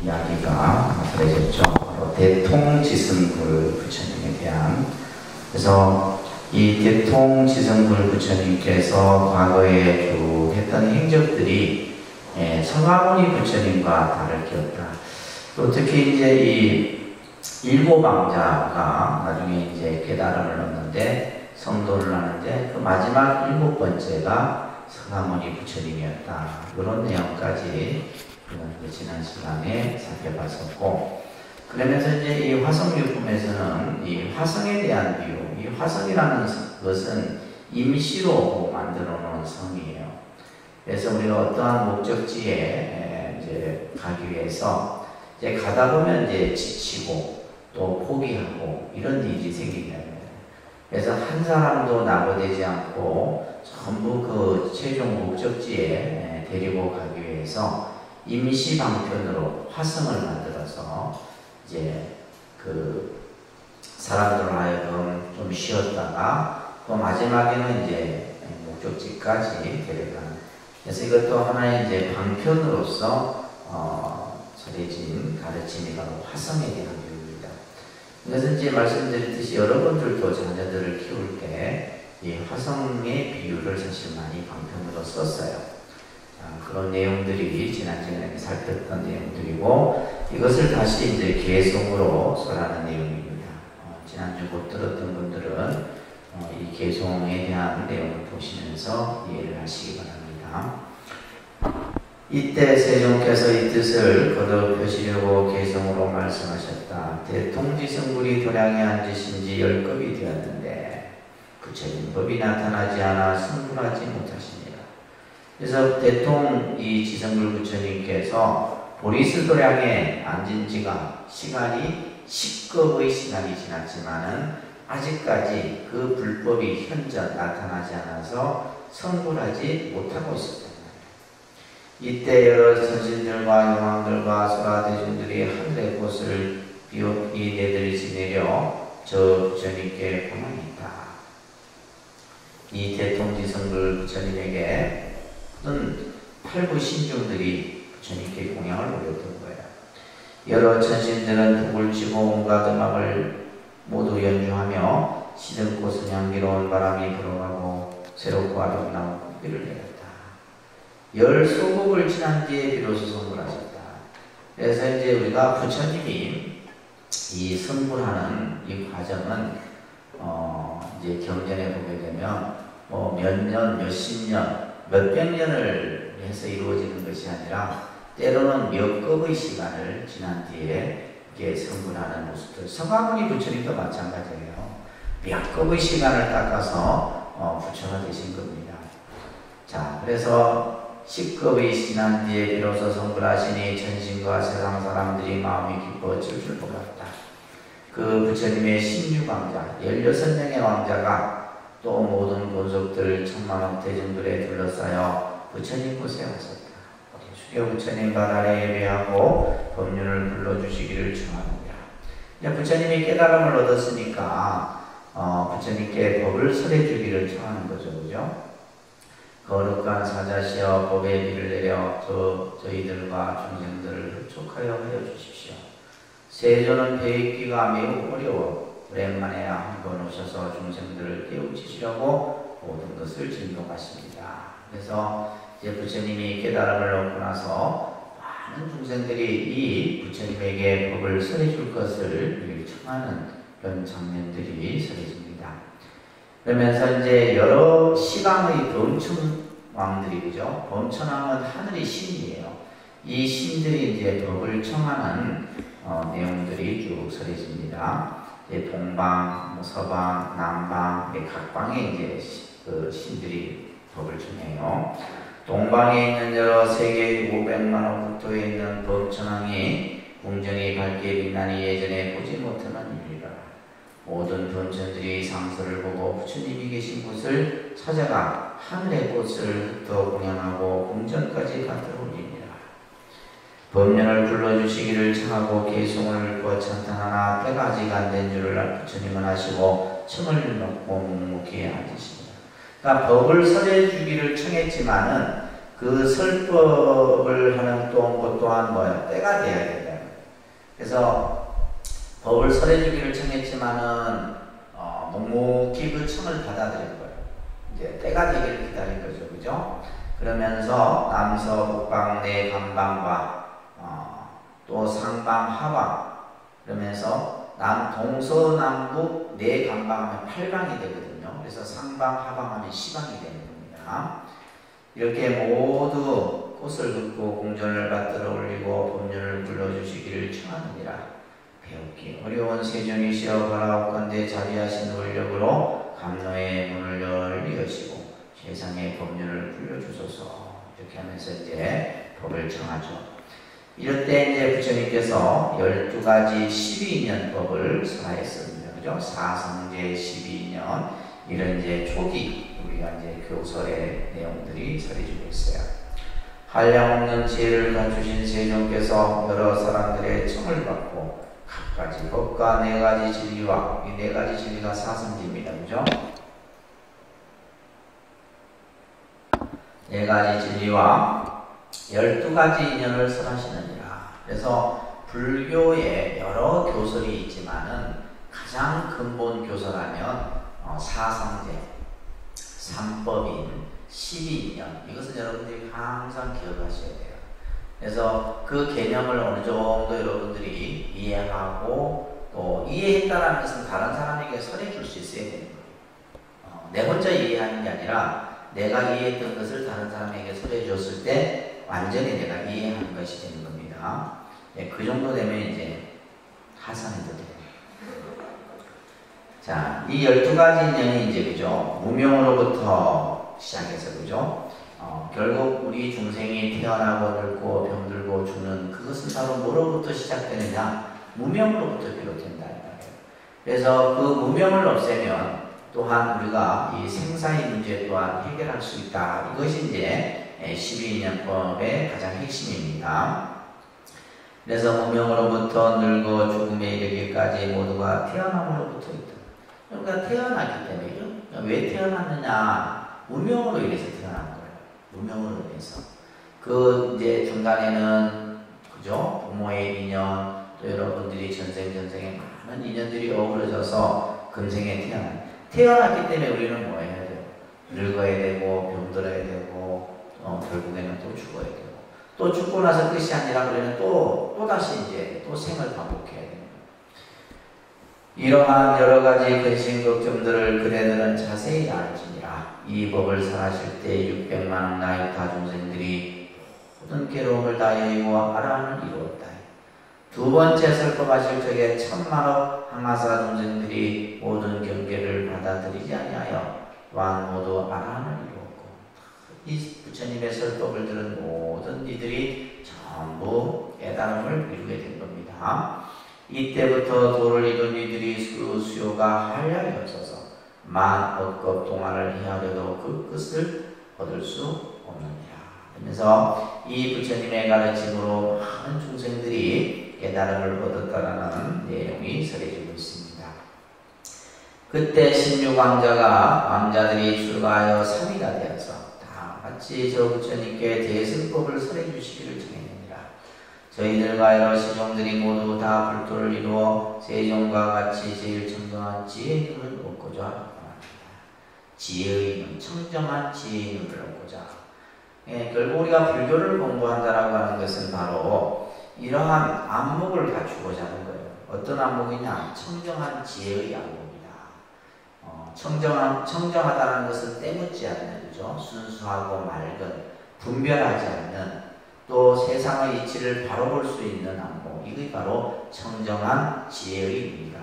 이야기가 전해졌죠. 바로 대통지승불 부처님에 대한. 그래서 이 대통지승불 부처님께서 과거에 쭉 했던 행적들이 서가모니 부처님과 다를 게 없다. 또 특히 이제 이 일곱 왕자가 나중에 이제 깨달음을 얻는데 성도를 하는데 그 마지막 일곱 번째가 서가모니 부처님이었다. 이런 내용까지 지난 시간에 살펴봤었고, 그러면서 이제 이 화성유품에서는 이 화성에 대한 비유, 이 화성이라는 것은 임시로 만들어 놓은 성이에요. 그래서 우리가 어떠한 목적지에 이제 가기 위해서 이제 가다 보면 이제 지치고 또 포기하고 이런 일이 생긴다는 거예요. 그래서 한 사람도 낙오되지 않고 전부 그 최종 목적지에 데리고 가기 위해서 임시 방편으로 화성을 만들어서 이제 그 사람들을 하여금 좀 쉬었다가 또 마지막에는 이제 목적지까지 데려가는. 그래서 이것도 하나의 이제 방편으로서 전해진 가르침이 바로 화성에 대한 비유입니다. 그래서 이제 말씀드렸듯이 여러분들도 자녀들을 키울 때 이 화성의 비유를 사실 많이 방편으로 썼어요. 그런 내용들이 지난 시간에 살폈던 내용들이고, 이것을 다시 이제 개송으로 써라는 내용입니다. 지난주 못 들었던 분들은 이 개송에 대한 내용을 보시면서 이해를 하시기 바랍니다. 이때 세종께서 이 뜻을 거듭하시려고 개송으로 말씀하셨다. 대통지승불이 도량에 앉으신 지 10급이 되었는데 부처님 법이 나타나지 않아 승불하지 못하시니라. 그래서 대통 이 지승불 부처님께서 보리스 도량에 앉은 지가 시간이 10급의 시간이 지났지만은 아직까지 그 불법이 현저 나타나지 않아서 성불하지 못하고 있었다. 이때 여러 선신들과 영왕들과 소라대중들이 하늘의 꽃을 비옥히 내들이시 내려 저 부처님께 공양했다. 이 대통지승불 부처님에게 모든 팔부 신중들이 부처님께 공양을 올렸던 거예요. 여러 천신들은 북을 치고 온갖 음악을 모두 연주하며 시든 꽃은 향기로운 바람이 불어가고 새롭고 아름다운 꽃비를 내렸다. 열 소국을 지난 뒤에 비로소 성불하셨다. 그래서 이제 우리가 부처님이 이 성불하는 이 과정은 이제 경전에 보게 되면 뭐 몇 년, 몇십 년, 몇백 년을 해서 이루어지는 것이 아니라 때로는 몇 급의 시간을 지난 뒤에 이게 성불하는 모습들. 서가모니 부처님도 마찬가지예요. 몇 급의 시간을 닦아서 부처가 되신 겁니다. 자, 그래서 10급이 지난 뒤에 비로소 성불하시니 천신과 세상 사람들이 마음이 기뻐 줄줄 녹았다. 그 부처님의 16왕자, 16명의 왕자가 또 모든 권속들 천만억 대중들에 둘러싸여 부처님 곳에 왔었다. 수려 부처님 발 아래 예배하고 법륜을 불러주시기를 청하느니라. 부처님이 깨달음을 얻었으니까 부처님께 법을 설해주기를 청하는 거죠. 그죠? 거룩한 사자시여 법의 비를 내려 저희들과 중생들을 흡족하여 하여 주십시오. 세조는 배익기가 매우 어려워 오랜만에 한 번 오셔서 중생들을 깨우치시려고 모든 것을 진동하십니다. 그래서 이제 부처님이 깨달음을 얻고 나서 많은 중생들이 이 부처님에게 법을 설해줄 것을 청하는 그런 장면들이 설해집니다. 그러면서 이제 여러 시방의 범천왕들이, 그죠? 범천왕은 하늘의 신이에요. 이 신들이 이제 법을 청하는 내용들이 쭉 설해집니다. 동방, 서방, 남방, 각 방에 이제 그 신들이 법을 청해요. 동방에 있는 여러 세계 500만억 국토에 있는 범천왕이 궁전이 밝게 빛나니 예전에 보지 못하는 일이라. 모든 범천들이 상서를 보고 부처님이 계신 곳을 찾아가 하늘의 꽃을 흩어 공양하고 궁전까지 갖다 올리니라. 법륜을 불러주시기를 청하고 개송을 거찬탄하나 때가 아직 안 된 줄을 부처님은 아시고 청을 놓고 묵묵히 앉으십니다. 그러니까 법을 설해주기를 청했지만은 그 설법을 하는 또 또한 뭐야? 때가 돼야 된다. 그래서 법을 설해주기를 청했지만은 묵묵히 그 청을 받아들인 거예요. 이제 때가 되기를 기다린 거죠, 그죠? 그러면서 남서 북방 네 감방과 또 상방 하방, 그러면서 동서남북 네 감방하면 8방이 되거든요. 그래서 상방 하방하면 10방이 되는 겁니다. 이렇게 모두 꽃을 긋고 공전을 받들어 올리고 법륜을 불러주시기를 청하느니라. 배우기 어려운 세종이시여 바라옵건대 자비하신 권력으로 감로의 문을 열리시고 세상의 법륜을 불려주소서. 이렇게 하면서 이제 법을 청하죠. 이럴 때 이제 부처님께서 12가지 12년 법을 설하였습니다. 그죠? 사성제 12년, 이런 이제 초기 우리가 이제 교설의 내용들이 설해지고 있어요. 한량없는 지혜를 갖추신 세종께서 여러 사람들의 청을 받고 각가지 법과 4가지 진리와, 이 4가지 진리가 사성제입니다. 그죠? 4가지 진리와 12가지 인연을 설하시느니라. 그래서 불교에 여러 교설이 있지만은 가장 근본 교설하면 사성제, 삼법인, 12인연, 이것은 여러분들이 항상 기억하셔야 돼요. 그래서 그 개념을 어느 정도 여러분들이 이해하고 또 이해했다는 것은 다른 사람에게 설해줄 수 있어야 되는 거예요. 내 혼자 이해하는 게 아니라 내가 이해했던 것을 다른 사람에게 설해 줬을 때 완전히 내가 이해하는 것이 되는 겁니다. 네, 그 정도 되면 이제 하산해도 돼요. 자, 이 12가지 인연이 이제 그죠? 무명으로부터 시작해서 그죠? 결국 우리 중생이 태어나고 늙고 병들고 죽는 그것은 바로 뭐로부터 시작되느냐? 무명으로부터 비롯된다. 그래서 그 무명을 없애면 또한 우리가 이 생사의 문제 또한 해결할 수 있다. 이것이 이제 12인연법의 가장 핵심입니다. 그래서 무명으로부터 늙어 죽음에 이르기까지 모두가 태어남으로부터 있다. 그러니까 태어나기 때문에 왜 태어났느냐? 무명으로 인해서 태어난 거예요. 무명으로 인해서. 그 이제 중간에는 그죠? 부모의 인연, 또 여러분들이 전생에 많은 인연들이 어우러져서 금생에 태어났기 때문에 우리는 뭐 해야 돼요? 늙어야 되고 병들어야 되고 결국에는 또 죽어야 되고 또 죽고 나서 끝이 아니라 우리는 또 다시 이제 또 생을 반복해야 됩니다. 이러한 여러 가지 근심 걱정들을 그대들은 자세히 알지니라. 이 법을 설하실 때 600만 나이타 중생들이 모든 괴로움을 다 여의고 아라한을 이루었다. 두 번째 설법하실 적에 1000만억 항하사 중생들이 모든 경계를 받아들이지 아니하여 또한 모두 아라한을 이루었고, 이 부처님의 설법을 들은 모든 이들이 전부 깨달음을 이루게 된 겁니다. 이때부터 도를 이룬 이들이 수요가 한량이 없어서 만 억겁 동안을 헤아려도 그 끝을 얻을 수 없느니라. 그래서 이 부처님의 가르침으로 많은 중생들이 깨달음을 얻었다라는 내용이 설해지고 있습니다. 그때 신유광자가 왕자들이 출가하여 3위가 되어서 다 같이 저 부처님께 대승법을 설해 주시기를 청했느니라. 저희들과 여러 시종들이 모두 다 불도를 이루어 세종과 같이 제일 청정한 지혜의 눈을 얻고자 합니다. 지혜의 눈, 청정한 지혜의 눈을 얻고자. 결국 우리가 불교를 공부한다라고 하는 것은 바로 이러한 안목을 갖추고자 하는 거예요. 어떤 안목이냐? 청정한 지혜의 안목입니다. 청정하다는 것은 때묻지 않는, 그죠? 순수하고 맑은, 분별하지 않는, 또 세상의 이치를 바로 볼 수 있는 안목. 이게 바로 청정한 지혜의 눈이다.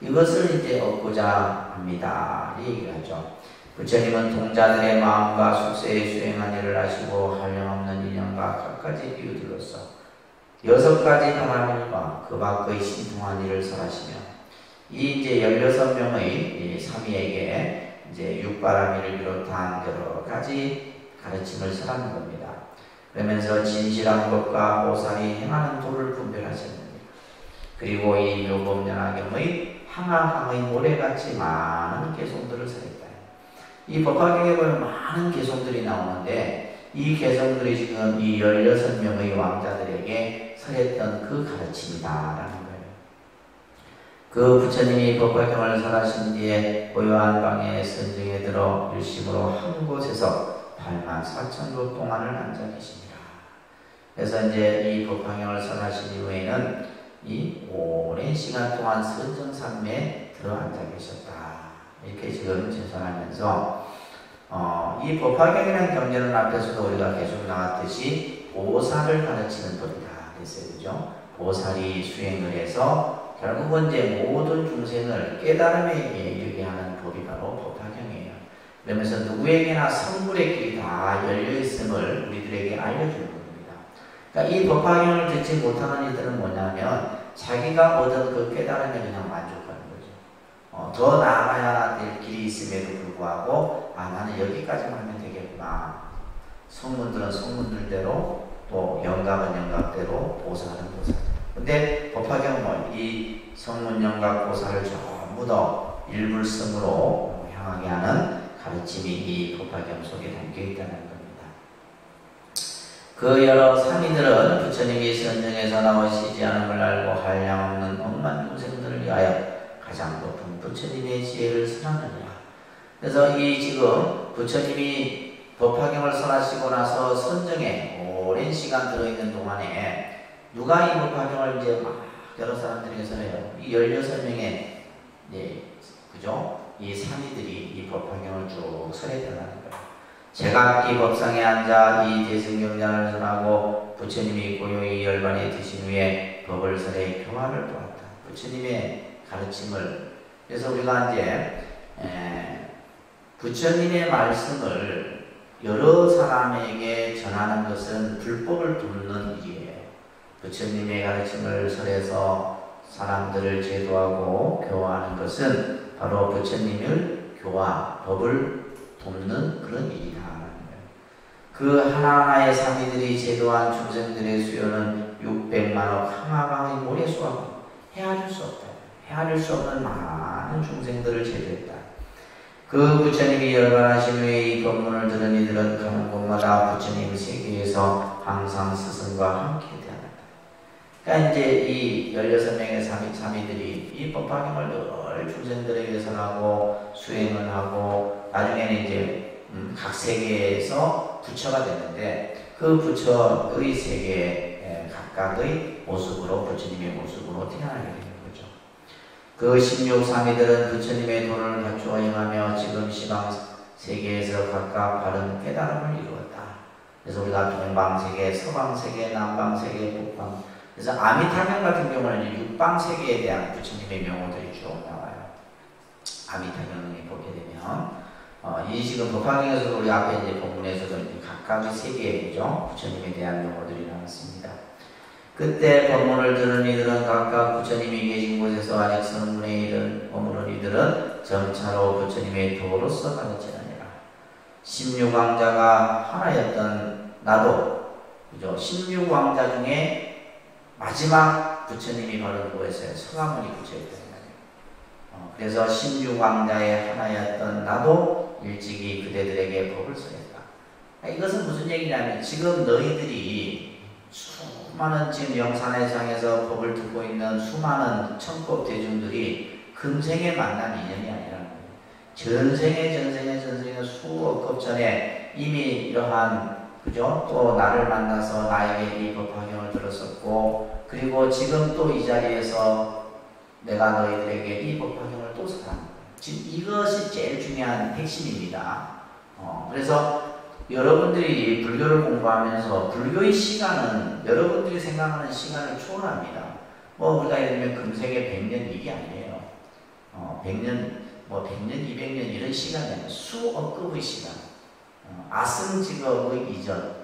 이것을 이제 얻고자 합니다. 이 얘기를 하죠. 부처님은 동자들의 마음과 숙세에 수행한 일을 하시고 한량없는 인연과 각가지 비유들로서 6가지 바람일과 그 밖의 신통한 일을 설하시며, 이 이제 16명의 삼위에게 이제 육바람일을 비롯한 여러 가지 가르침을 설하는 겁니다. 그러면서 진실한 것과 보살이 행하는 도를 분별하셨습니다. 그리고 이 묘법연화경의 항아항의 모래같이 많은 개송들을 설했다. 이 법화경에 보면 많은 개송들이 나오는데 이 개송들이 지금 이 16명의 왕자들에게 설했던 그 가르침이다라는 거예요. 그 부처님이 법화경을 설하신 뒤에 고요한 방에 선정에 들어 일심으로 한 곳에서 84,000도 동안을 앉아 계십니다. 그래서 이제 이 법화경을 설하신 이후에는 이 오랜 시간 동안 선정산매에 들어 앉아 계셨다. 이렇게 지금 제설하면서 이 법화경이라는 경전은 앞에서도 우리가 계속 나왔듯이 보살을 가르치는 법이다 그랬어요. 그죠? 보살이 수행을 해서 결국은 이제 모든 중생을 깨달음에 이르게 하는 법이 바로 법화경이에요. 그러면서 누구에게나 성불의 길이 다 열려있음을 우리들에게 알려주는 겁니다. 그러니까 이 법화경을 듣지 못하는 이들은 뭐냐면 자기가 얻은 그 깨달음에 그냥 만족하는 거죠. 더 나아가야 될 길이 있음에도 불구하고 나는 여기까지만 하면 되겠구나. 성문들은 성문들대로 또 영각은 영각대로 보살은 보살대로. 근데 법화경은 이 성문 영각 보살을 전부 다 일불성으로 향하게 하는 가르침이 이 법화경 속에 담겨 있다는 겁니다. 그 여러 사미들은 부처님이 선정에서 나오시지 않음을 알고 한량없는 억만 중생들을 위하여 가장 높은 부처님의 지혜를 설하느니라. 그래서 이 지금 부처님이 법화경을 설하시고 나서 선정에 오랜 시간 들어있는 동안에 누가 이 법화경을 이제 막 여러 사람들에게 설해요. 이 16명의 그죠? 이 사미들이 이 법화경을 쭉 설했다는 거예요. 제가 이 법상에 앉아 이 대승경전을 설하고 부처님이 고요히 열반에 드신 후에 법을 설해 교화를 보았다. 부처님의 가르침을. 그래서 우리가 이제 부처님의 말씀을 여러 사람에게 전하는 것은 불법을 돕는 일이에요. 부처님의 가르침을 설해서 사람들을 제도하고 교화하는 것은 바로 부처님을 교화, 법을 돕는 그런 일이다. 그 하나하나의 사미들이 제도한 중생들의 수요는 600만억 항하강의 모래수하고 헤아릴 수 없다. 헤아릴 수 없는 많은 중생들을 제도했다. 그 부처님이 열반하신 후에 이 법문을 들은 이들은 가는 곳마다 부처님 세계에서 항상 스승과 함께 되었다. 그러니까 이제 이 16명의 사미들이 이 법화경을 늘 중생들에게 전하고 수행을 하고 나중에는 이제 각 세계에서 부처가 됐는데 그 부처의 세계에 각각의 모습으로 부처님의 모습으로 태어나게 되는 거죠. 그 16사미들은 부처님의 도를 갖추어 행하며 지금 시방 세계에서 각각 바른 깨달음을 이루었다. 그래서 우리가 동방세계, 서방세계, 남방세계, 북방. 그래서 아미타경 같은 경우는 육방세계에 대한 부처님의 명호들이 쭉 나와요. 아미타경을 보게 되면 이 지금 법화경에서도 우리 앞에 이제 본문에서도 이제 각각의 세계에 그죠? 부처님에 대한 명호들이 나왔습니다. 그때 법문을 들은 이들은 각각 부처님이 계신 곳에서 아직 성문에 이른 머무는 이들은 점차로 부처님의 도로서 가르치느니라. 16왕자가 하나였던 나도 그죠? 16왕자 중에 마지막 부처님이 바로 누구였어요? 서가모니 부처였어요. 그래서 16왕자의 하나였던 나도 일찍이 그대들에게 법을 설했다. 이것은 무슨 얘기냐면 지금 너희들이 수많은 지금 영산회상에서 법을 듣고 있는 수많은 천법 대중들이 금생에 만난 인연이 아니라는 거예요. 전생에 수억 급 전에 이미 이러한 그죠? 또 나를 만나서 나에게 이 법화경을 들었었고 그리고 지금 또 이 자리에서 내가 너희들에게 이 법화경을 또 설하는 거예요. 지금 이것이 제일 중요한 핵심입니다. 그래서 여러분들이 불교를 공부하면서 불교의 시간은 여러분들이 생각하는 시간을 초월합니다. 뭐 우리가 예를 들면 금생에 100년 이게 아니에요. 100년, 200년 이런 시간이 아니에요. 수억급의 시간. 아승직업의 이전,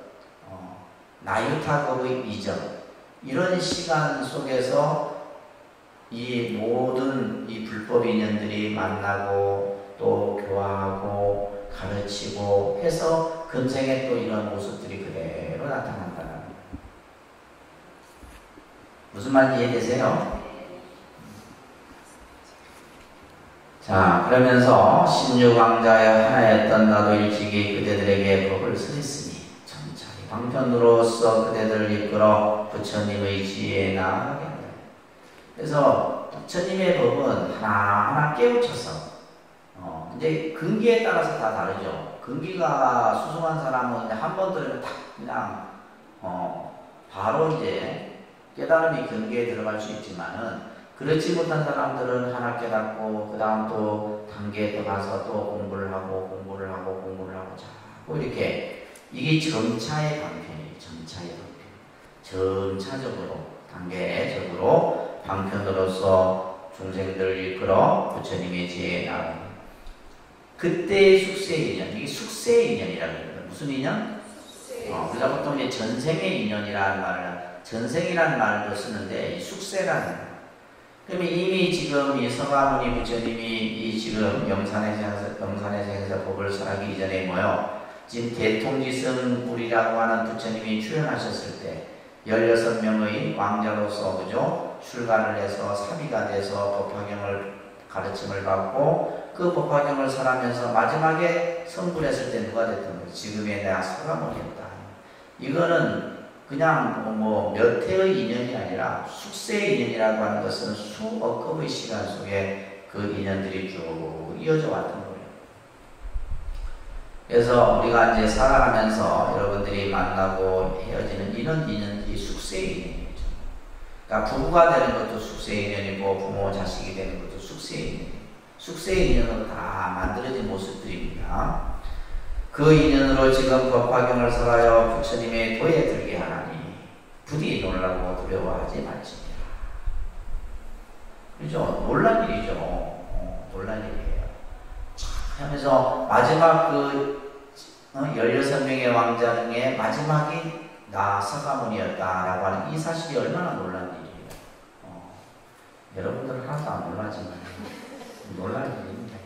나유타급의 이전, 이런 시간 속에서 이 모든 이 불법 인연들이 만나고 또 교화하고 가르치고 해서 금생에 또 이런 모습들이 그대로 나타난다는 거예요. 무슨 말인지 이해되세요? 자, 그러면서 16왕자의 하나였던 나도 일찍이 그대들에게 법을 설했으니 점차리 방편으로서 그대들을 이끌어 부처님의 지혜에 나아가게 한다. 그래서 부처님의 법은 하나하나 깨우쳐서 이제 근기에 따라서 다 다르죠. 근기가 수승한 사람은 이제 한 번 들으면 딱 그냥 바로 이제 깨달음이 근기에 들어갈 수 있지만은 그렇지 못한 사람들은 하나 깨닫고 그 다음 또 단계에 또 가서 또 공부를 하고 자꾸 이렇게 이게 점차의 방편이에요. 점차의 방편. 점차적으로 단계적으로 방편으로서 중생들을 이끌어 부처님의 지혜에 나아갑니다. 그때의 숙세의 인연, 이게 숙세의 인연이라고 합니다. 무슨 인연? 우리가 보통 이제 전생의 인연이라는 전생이라는 말도 쓰는데 숙세라는 말. 그러면 이미 지금 이 서가모니 부처님이 이 지금 영산에서 법을 설하기 이전에 지금 대통지승불이라고 하는 부처님이 출현하셨을 때 16명의 왕자로서 그죠? 출가를 해서 사비가 돼서 법화경을 가르침을 받고 그 법화경을 설하면서 마지막에 성불했을 때 누가 됐던 거예요? 지금의 내가 서가모니였다. 이거는 그냥 몇 해의 인연이 아니라 숙세의 인연이라고 하는 것은 수억 급의 시간 속에 그 인연들이 쭉 이어져 왔던 거예요. 그래서 우리가 이제 살아가면서 여러분들이 만나고 헤어지는 이런 인연들이 숙세의 인연이죠. 그러니까 부부가 되는 것도 숙세의 인연이고 부모 자식이 되는 것도 숙세의 인연이에요. 숙세의 인연으로 다 만들어진 모습들입니다. 그 인연으로 지금 법화경을 설하여 부처님의 도에 들게 하나니 부디 놀라고 두려워하지 말지니라. 그죠? 놀란 일이죠. 놀란 일이에요. 하면서 마지막 16명의 왕자 중에 마지막이 나 서가모니였다라고 하는 이 사실이 얼마나 놀란 일이에요. 여러분들은 하나도 안 놀라지만 놀란 일입니다.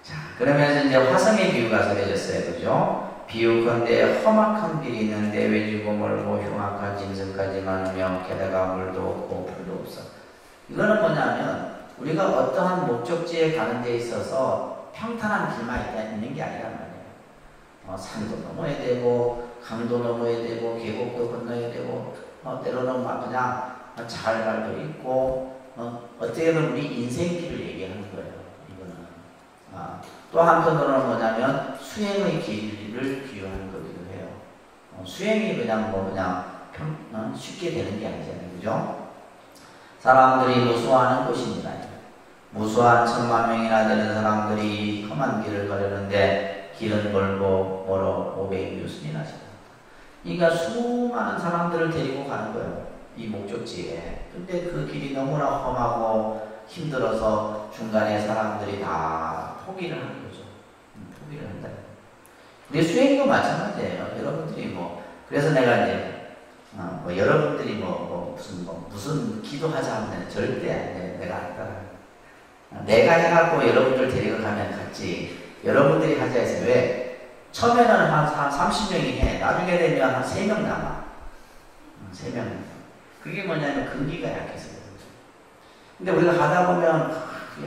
자, 그러면서 이제 화성의 비유가 설해졌어요. 그죠? 비유컨대 험악한 길이 있는데 외지고 멀고 흉악한 짐승까지 많으며 게다가 물도 없고 풀도 없어. 이거는 뭐냐면 우리가 어떠한 목적지에 가는 데 있어서 평탄한 길만 있는 게 아니란 말이에요. 산도 넘어야 되고 강도 넘어야 되고 계곡도 건너야 되고 때로는 막 그냥 자갈발도 있고 어떻게 보면 우리 인생길을 얘기하는 거예요. 또 한편으로는 뭐냐면 수행의 길을 비유하는 거기도 해요. 수행이 그냥 쉽게 되는 게 아니잖아요. 그죠? 사람들이 무수하는 곳입니다. 무수한 10,000,000명이나 되는 사람들이 험한 길을 걸었는데 길은 멀고 멀어 500유순이나 니다. 그러니까 수많은 사람들을 데리고 가는 거예요. 이 목적지에. 근데 그 길이 너무나 험하고 힘들어서 중간에 사람들이 다 포기를 하는 거죠. 포기를 한다. 근데 수행도 마찬가지예요. 여러분들이 그래서 내가 이제 여러분들이 무슨 기도하자 하면 절대 내가 안 따라. 내가 해갖고 여러분들 데리고 가면 갔지. 여러분들이 하자 해서 왜? 처음에는 한 30명이 해. 나중에 되면 한 3명 남아. 3명. 그게 뭐냐면 근기가 약해서. 근데 우리가 하다 보면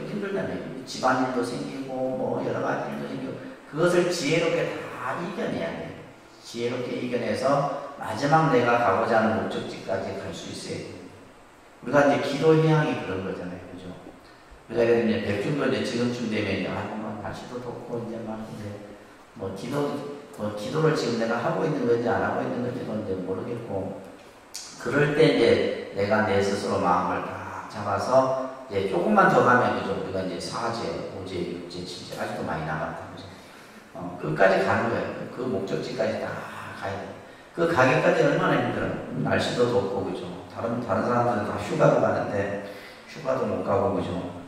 힘들잖아요. 집안일도 생기고 여러 가지 일도 생기고 그것을 지혜롭게 다 이겨내야 돼요. 지혜롭게 이겨내서 마지막 내가 가고자 하는 목적지까지 갈 수 있어야 돼요. 우리가 이제 기도 해양이 그런 거잖아요. 그죠? 우리가 이제 백중도 이제 지금쯤 되면 이제 날씨도 덥고 기도를 지금 내가 하고 있는 건지 안 하고 있는 건지도 이제 모르겠고 그럴 때 이제 내가 내 스스로 마음을 다 잡아서 이제 조금만 더 가면 그죠? 우리가 이제 4제, 5제, 6제, 7제 아직도 많이 남았다. 그죠? 끝까지 가는 거예요. 그 목적지까지 다 가야 돼요. 그 가기까지 얼마나 힘들어요. 날씨도 덥고 그죠? 다른 사람들은 다 휴가도 가는데 휴가도 못 가고 그죠?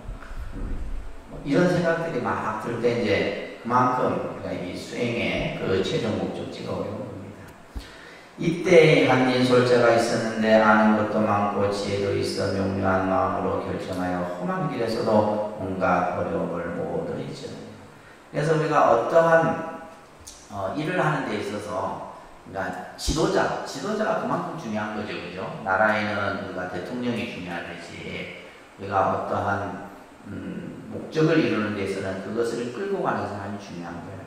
이런 생각들이 막 들 때 이제 그만큼 우리가 이 수행의 그 최종 목적지가 어려운 겁니다. 이때 한인솔자가 있었는데 아는 것도 많고 지혜도 있어 명료한 마음으로 결정하여 험한 길에서도 온갖 어려움을 모두 잊죠. 그래서 우리가 어떠한 일을 하는 데 있어서 그러니까 지도자가 그만큼 중요한 거죠. 그죠? 나라에는 우리가 대통령이 중요하듯이 우리가 어떠한 목적을 이루는 데 있어서는 그것을 끌고 가는 사람이 중요한 거예요.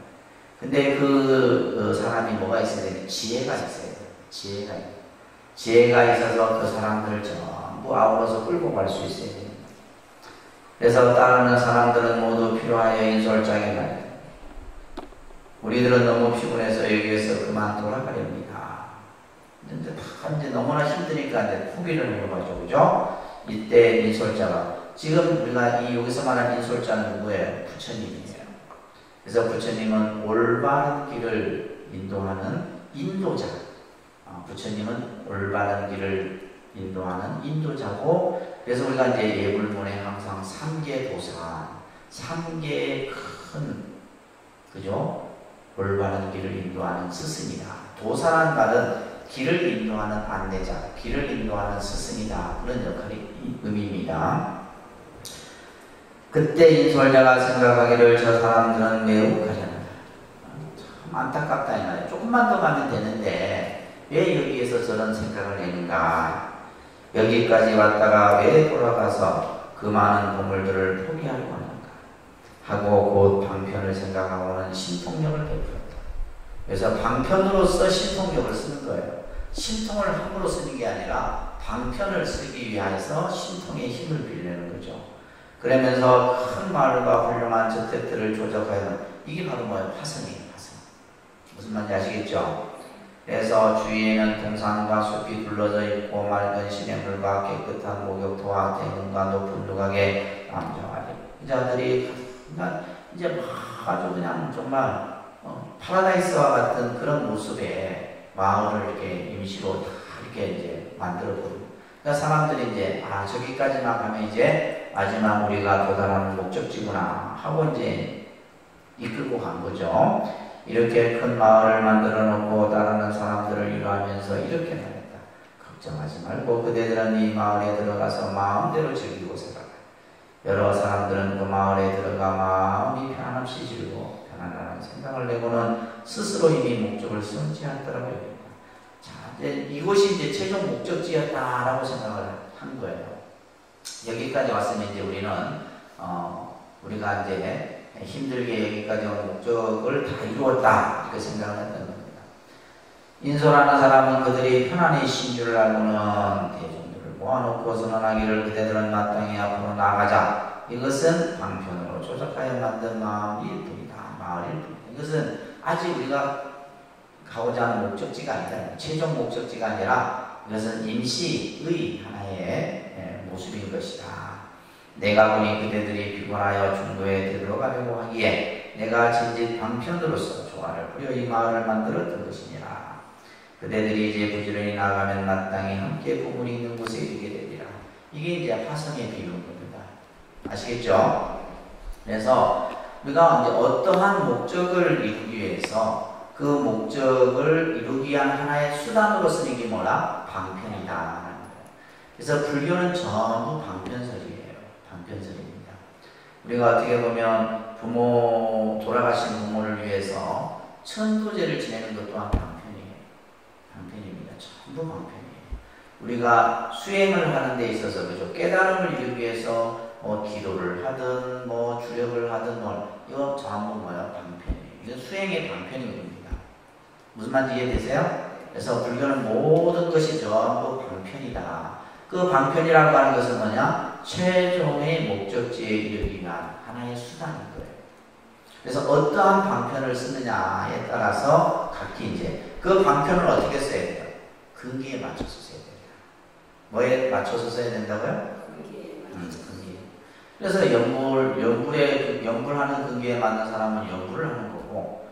근데 그 사람이 뭐가 있어야 되냐? 지혜가 있어야 돼요. 지혜가 있어서 그 사람들을 전부 아우러서 끌고 갈 수 있어야 됩니다. 그래서 따르는 사람들은 모두 필요하여 인솔장에 가야 됩니다. 우리들은 너무 피곤해서 여기에서 그만 돌아가렵니다. 이제 너무나 힘드니까 이제 포기를 해가지고, 그죠? 이때 인솔자가, 지금 우리가 여기서 말하는 인솔자는 누구예요? 부처님이에요. 그래서 부처님은 올바른 길을 인도하는 인도자. 부처님은 올바른 길을 인도하는 인도자고, 그래서 우리가 이제 예불문에 항상 3개 도산, 3개의 큰, 그죠? 올바른 길을 인도하는 스승이다. 도산한 말은 길을 인도하는 안내자, 길을 인도하는 스승이다. 그런 역할이 의미입니다. 그때 인솔자가 생각하기를 저 사람들은 매우 가련하다. 참 안타깝다 이 말이에요. 조금만 더 가면 되는데 왜 여기에서 저런 생각을 내는가? 여기까지 왔다가 왜 돌아가서 그 많은 보물들을 포기하려고 하는가? 하고 곧 방편을 생각하고는 신통력을 베풀었다. 그래서 방편으로서 신통력을 쓰는 거예요. 신통을 함부로 쓰는 게 아니라 방편을 쓰기 위해서 신통의 힘을 빌리는 거죠. 그러면서 큰 마을과 훌륭한 저택들을 조적하여, 이게 바로 뭐예요? 화성이에요. 화성. 무슨 말인지 아시겠죠? 그래서 주위에는 동산과 숲이 둘러져 있고 맑은 시냇물과 깨끗한 목욕터와 대문과 높은 누각의 남자와리 이자들이 이제 아주 그냥 정말 파라다이스와 같은 그런 모습의 마을을 이렇게 임시로 다 이렇게 이제 만들었거든요. 그러니까 사람들이 이제 저기까지만 가면 이제 마지막 우리가 도달하는 목적지구나 하고 이제 이끌고 간 거죠. 이렇게 큰 마을을 만들어 놓고 따르는 사람들을 위로하면서 이렇게 말했다. 걱정하지 말고 그대들은 이 마을에 들어가서 마음대로 즐기고 살아라. 여러 사람들은 그 마을에 들어가 마음이 편안없이 즐기고 편안한 생각을 내고는 스스로 이미 목적을 성취했다라고 얘기합니다. 자, 이제 이곳이 이제 최종 목적지였다라고 생각을 한 거예요. 여기까지 왔으면 이제 우리는 우리가 이제 힘들게 여기까지 온 목적을 다 이루었다 이렇게 생각을 했던 겁니다. 인솔하는 사람은 그들이 편안히 신 줄을 알고는 대중들을 모아놓고 선언하기를 그대들은 마땅히 앞으로 나가자. 이것은 방편으로 조작하여 만든 마을일 뿐이다. 마을일 뿐이다. 이것은 아직 우리가 가고자 하는 목적지가 아니다. 최종 목적지가 아니라 이것은 임시의 하나의 모습인 것이다. 내가 보니 그대들이 피곤하여 중도에 들어가려고 하기에 내가 진짓 방편으로서 조화를 부려 이 마을을 만들었던 것이니라. 그대들이 이제 부지런히 나가면 마땅히 함께 부분이 있는 곳에 이르게 되리라. 이게 이제 화성의 비유인 겁니다. 아시겠죠? 그래서 우리가 이제 어떠한 목적을 이루기 위해서 그 목적을 이루기 위한 하나의 수단으로 쓰는 게 뭐라? 방편이다. 그래서 불교는 전부 방편설이에요. 방편설입니다. 우리가 어떻게 보면 돌아가신 부모를 위해서 천도제를 지내는 것 또한 방편이에요. 방편입니다. 전부 방편이에요. 우리가 수행을 하는 데 있어서 그죠? 깨달음을 이루기 위해서 기도를 하든 주력을 하든 이거 전부 뭐예요? 방편이에요. 이건 수행의 방편인 겁니다. 무슨 말인지 이해되세요? 그래서 불교는 모든 것이 전부 방편이다. 그 방편이라고 하는 것은 뭐냐? 최종의 목적지에 이르기 위한 하나의 수단인 거예요. 그래서 어떠한 방편을 쓰느냐에 따라서 각기 이제 그 방편을 어떻게 써야 돼요? 근기에 맞춰서 써야 됩니다. 뭐에 맞춰서 써야 된다고요? 근기. 그래서 연불하는 근기에 맞는 사람은 연불을 하는 거고,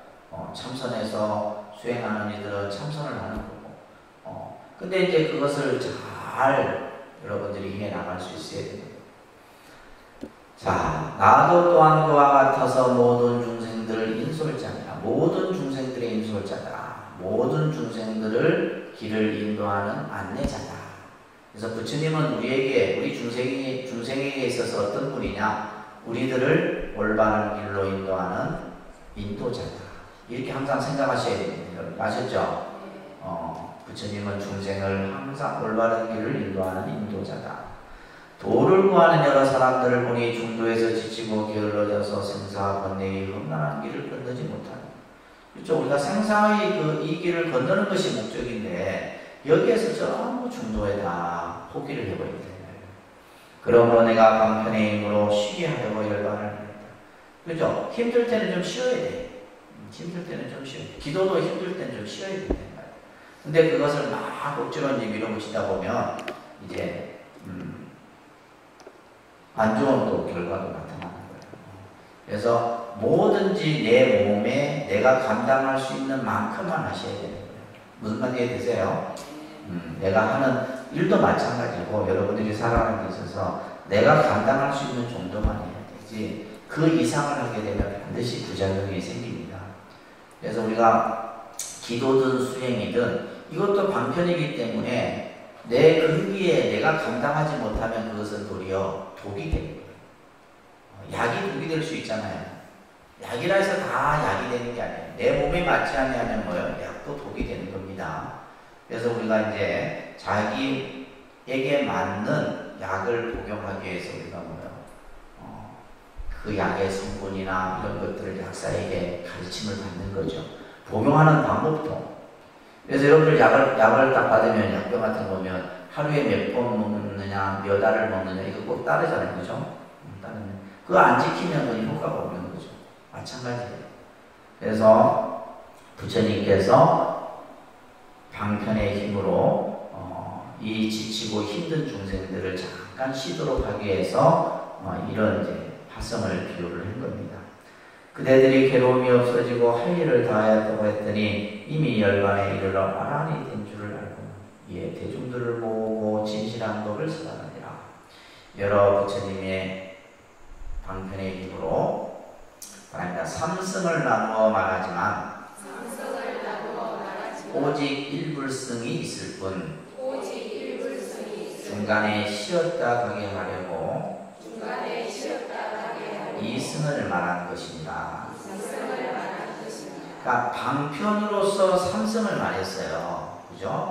참선해서 수행하는 이들은 참선을 하는 거고, 근데 이제 그것을 잘 여러분들이 해 나갈 수 있어야 됩니다. 자, 나도 또한 그와 같아서 모든 중생들을 인솔자니라. 모든 중생들의 인솔자다. 모든 중생들을 길을 인도하는 안내자다. 그래서 부처님은 우리 중생에게 있어서 어떤 분이냐? 우리들을 올바른 길로 인도하는 인도자다. 이렇게 항상 생각하셔야 됩니다. 아셨죠? 부처님은 중생을 항상 올바른 길을 인도하는 인도자다. 도를 구하는 여러 사람들을 보니 중도에서 지치고 게을러져서 생사와 번뇌의 험난한 길을 건너지 못하는 그렇죠? 우리가 생사의 이 길을 건너는 것이 목적인데 여기에서 전부 중도에 다 포기를 해버린다. 그러므로 내가 방편의 힘으로 쉬게 하려고 열반을 합니다. 그렇죠? 힘들 때는 좀 쉬어야 돼. 힘들 때는 좀 쉬어야 돼. 기도도 힘들 때는 좀 쉬어야 된다. 근데 그것을 막 억지로 이제 밀어붙이다 보면 이제 안 좋은 또 결과도 나타나는 거예요. 그래서 뭐든지 내 몸에 내가 감당할 수 있는 만큼만 하셔야 되는 거예요. 무슨 말인지 이해되세요? 내가 하는 일도 마찬가지고 여러분들이 살아가는 데 있어서 내가 감당할 수 있는 정도만 해야 되지 그 이상을 하게 되면 반드시 부작용이 생깁니다. 그래서 우리가 기도든 수행이든 이것도 방편이기 때문에 내 근기에 내가 감당하지 못하면 그것은 도리어 독이 되는 거예요. 약이 독이 될 수 있잖아요. 약이라 해서 다 약이 되는 게 아니에요. 내 몸에 맞지 않으면 뭐예요? 약도 독이 되는 겁니다. 그래서 우리가 이제 자기에게 맞는 약을 복용하기 위해서 우리가 뭐예요? 그 약의 성분이나 이런 것들을 약사에게 가르침을 받는 거죠. 복용하는 방법도. 그래서 여러분들 약을 딱 받으면 약병 같은 거 보면 하루에 몇 번 먹느냐, 몇 알을 먹느냐, 이거 꼭 따르잖아요. 그죠? 따르면. 그거 안 지키면 그 효과가 없는 거죠. 마찬가지예요. 그래서 부처님께서 방편의 힘으로 이 지치고 힘든 중생들을 잠깐 쉬도록 하기 위해서 이런 이제 화성을 비유를 한 겁니다. 그대들이 괴로움이 없어지고 할 일을 다하였다고 했더니 이미 열반에 이르러 아란이 된 줄을 알고 이에 대중들을 모으고 진실한 법을 설하느니라. 여러 부처님의 방편의 힘으로 바랍니다. 삼승을 나누어 말하지만 오직 일불승이 있을 뿐 중간에 쉬었다 가게 하려고 이승을 말하는 것입니다. 그러니까 방편으로서 삼승을 말했어요. 그죠?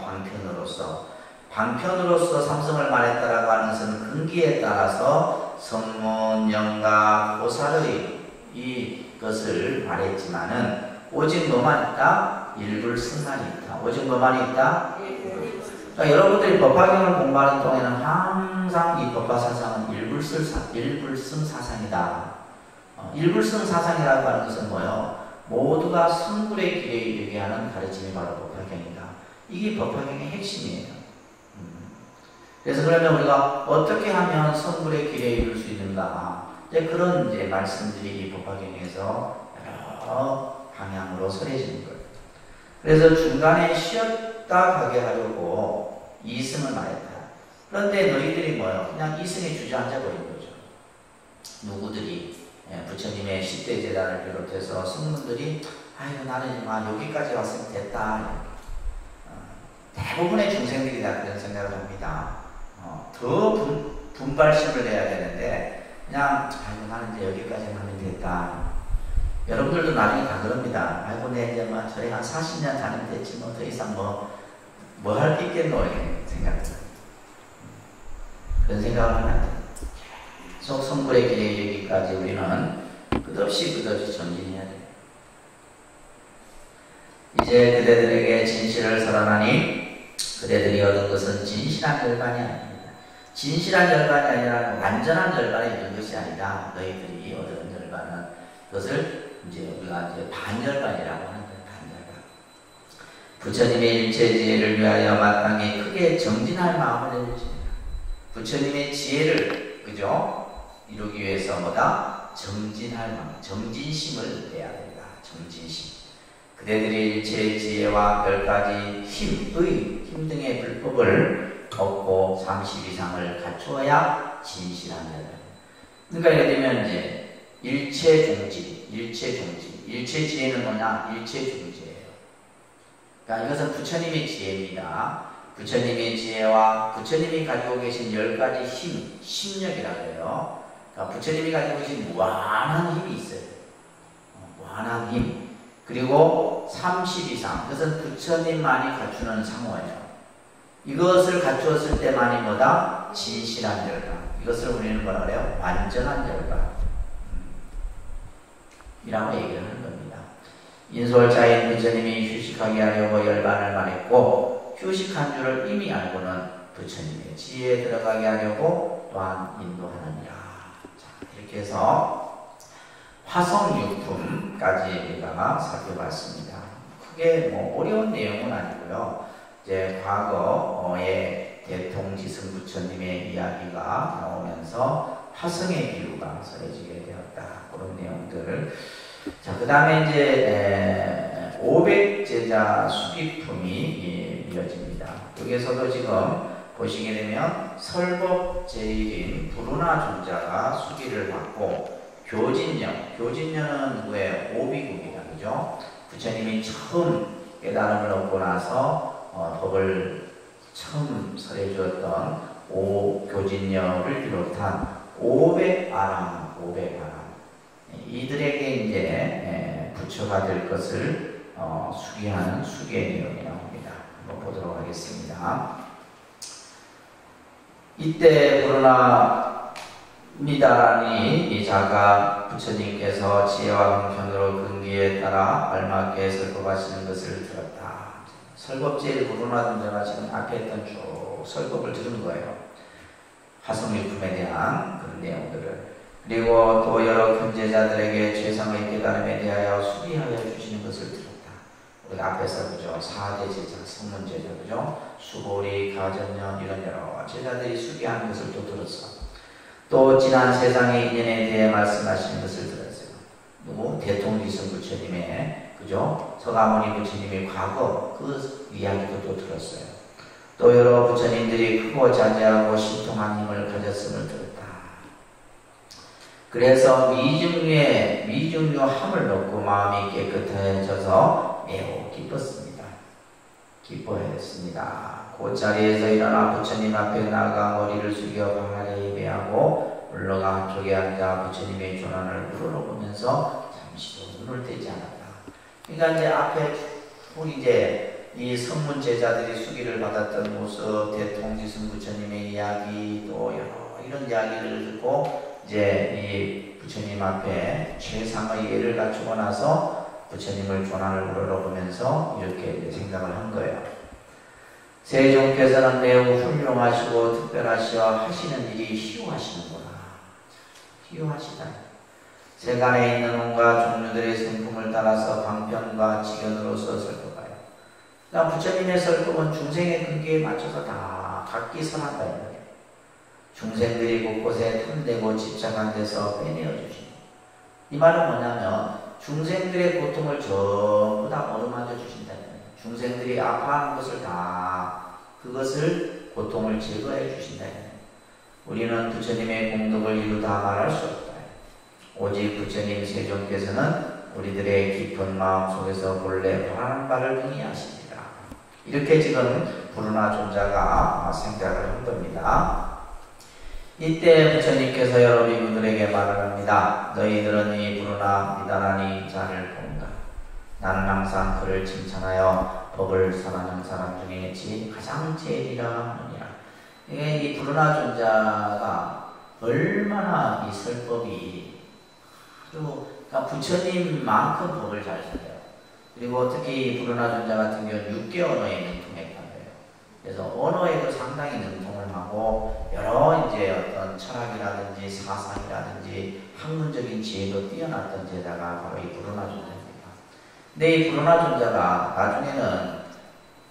방편으로서 삼승을 말했다라고 하는 것은 근기에 따라서 성문, 영가, 보살의 이것을 말했지만은 오직 뭐만 있다? 일불승만 있다. 오직 뭐만 있다? 그러니까 여러분들이 법화경을 공부하는 동안에는 항상 이 법화 사상은 일불승 사상이다. 일불승 사상이라고 하는 것은 뭐예요? 모두가 성불의 길에 이르게 하는 가르침이 바로 법화경이다. 이게 법화경의 핵심이에요. 그래서 그러면 우리가 어떻게 하면 성불의 길에 이룰 수 있는가? 이제 그런 이제 말씀들이 이 법화경에서 여러 방향으로 설해지는 거예요. 그래서 중간에 쉬었다 가게 하려고 이승을 말했다. 그런데 너희들이 뭐예요? 그냥 이승에 주저앉아 버린 거죠. 누구들이 부처님의 10대 제단을 비롯해서 성문들이 아이고 나는 여기까지 왔으면 됐다. 대부분의 중생들이 다 그런 생각을 합니다. 더 분발심을 내야 되는데 그냥 아이고 나는 이제 여기까지만 하면 됐다. 여러분들도 나중에 다 그럽니다. 아이고 내 이제 저희 한 40년 다니면 됐지 더 이상 뭐 할 게 있겠노 이런 생각을 그런 생각을 하면 안 돼요. 계속 성불의 길에 이르기까지 우리는 끝없이 전진해야 돼요. 이제 그대들에게 진실을 설하나니 그대들이 얻은 것은 진실한 열반이 아닙니다. 진실한 열반이 아니라 완전한 열반에 이른 것이 아니다. 너희들이 얻은 열반은 그것을 이제 우리가 이제 반열반이라고 하는 거예요. 반열반. 부처님의 일체 지혜를 위하여 마땅히 크게 정진할 마음을 내주십니다. 부처님의 지혜를 그죠? 이루기 위해서 뭐다? 정진할 마음, 정진심을 내야 된다. 정진심. 그대들이 일체 지혜와 몇 가지 힘 등의 불법을 얻고 30 이상을 갖추어야 진실한 열반. 그러니까 예를 들면 이제 일체 종지. 일체 지혜는 뭐냐? 일체 종지예요. 그러니까 이것은 부처님의 지혜입니다. 부처님의 지혜와 부처님이 가지고 계신 10가지 힘, 심력이라고 해요. 그러니까 부처님이 가지고 계신 무한한 힘이 있어요. 무한한 힘. 그리고 30 이상. 그것은 부처님만이 갖추는 상호예요. 이것을 갖추었을 때만이 뭐다? 진실한 열반. 이것을 우리는 뭐라 그래요? 완전한 열반. 이라고 얘기를 하는 겁니다. 인솔자인 부처님이 휴식하게 하려고 열반을 말했고 휴식한 줄을 이미 알고는 부처님의 지혜에 들어가게 하려고 또한 인도하느니라. 자, 이렇게 해서 화성육품까지 우리가 살펴봤습니다. 크게 뭐 어려운 내용은 아니고요. 이제 과거의 대통지승 부처님의 이야기가 나오면서 화성의 비유가 설해지게 되었다. 그런 내용들을. 자, 그 다음에 이제 500제자 수기품이 이어집니다. 여기에서도 지금 보시게 되면 설법제일인 부르나 존자가 수기를 받고 교진녀는 누구예요? 오비국이다. 그죠? 부처님이 처음 깨달음을 얻고 나서 법을 처음 설해주었던 교진녀를 비롯한 500아람 이들에게 이제 부처가 될 것을 수기하는 수기의 내용이 나옵니다. 한번 보도록 하겠습니다. 이때 부르나 미다라니 이 자가 부처님께서 지혜와 형편으로 근기에 따라 알맞게 설법하시는 것을 들었다. 설법제일 부르나 존자가 지금 앞에 했던 쭉 설법을 들은 거예요. 화성육품에 대한 그런 내용들을. 그리고 또 여러 경제자들에게 최상의 깨달음에 대하여 수기하여 주시는 것을 들었다. 우리가 앞에서 그죠? 4대 제자, 성문제자, 그죠? 수고리, 가전년 이런 여러 제자들이 수기하는 것을 또 들었어. 또 지난 세상의 인연에 대해 말씀하시는 것을 들었어요. 누구? 대통지승 부처님의 그죠? 서가모니 부처님의 과거 그 이야기도 또 들었어요. 또 여러 부처님들이 크고 자제하고 신통한 힘을 가졌음을 들었다. 그래서 미중유함을 넣고 마음이 깨끗해져서 매우 기뻤습니다. 기뻐했습니다. 그 자리에서 일어나 부처님 앞에 나가 머리를 숙여 방아래 예배하고 올라가 한쪽에 앉아 부처님의 조난을 우러러보면서 잠시도 눈을 떼지 않았다. 그러니까 이제 앞에 우리 이제 이 성문 제자들이 수기를 받았던 모습, 대통지승 부처님의 이야기, 또 여러 이런 이야기를 듣고 이제 이 부처님 앞에 최상의 예를 갖추고 나서 부처님을 조난을 우러러보면서 이렇게 생각을 한 거예요. 세종께서는 매우 훌륭하시고 특별하시어 하시는 일이 희유하시는구나. 희유하시다. 세간에 있는 온갖 종류들의 성품을 따라서 방편과 직연으로서 설법하여. 그러니까 부처님의 설법은 중생의 근기에 맞춰서 다 각기 선한다. 중생들이 곳곳에 탐내고 집착한 데서 빼내어 주시는. 이 말은 뭐냐면 중생들의 고통을 전부 다 어루만져 주신다는 거예요. 중생들이 아파하는 것을 다 그것을 고통을 제거해 주신다는 거예요. 우리는 부처님의 공덕을 이루 다 말할 수 없다. 오직 부처님 세종께서는 우리들의 깊은 마음 속에서 본래 바라는 바를 궁리하십니다. 이렇게 지금 부르나 존자가 생각을 한 겁니다. 이때 부처님께서 여러 비구들에게 말을 합니다. 너희들은 이 부르나 미다라니 자를 본다. 나는 항상 그를 칭찬하여 법을 설하는 사람 중에 가장 제일이라 하느니라. 이 부르나 존자가 얼마나 이 설법이 아주 그러니까 부처님만큼 법을 잘 설해요. 그리고 특히 이 부르나 존자 같은 경우는 6개 언어에 능통했다고요. 그래서 언어에도 상당히 능통을 하고 여러 이제 어떤 철학이라든지 사상이라든지 학문적인 지혜도 뛰어났던 제자가 바로 이 부르나 존자입니다. 근데 이 부르나 존자가 나중에는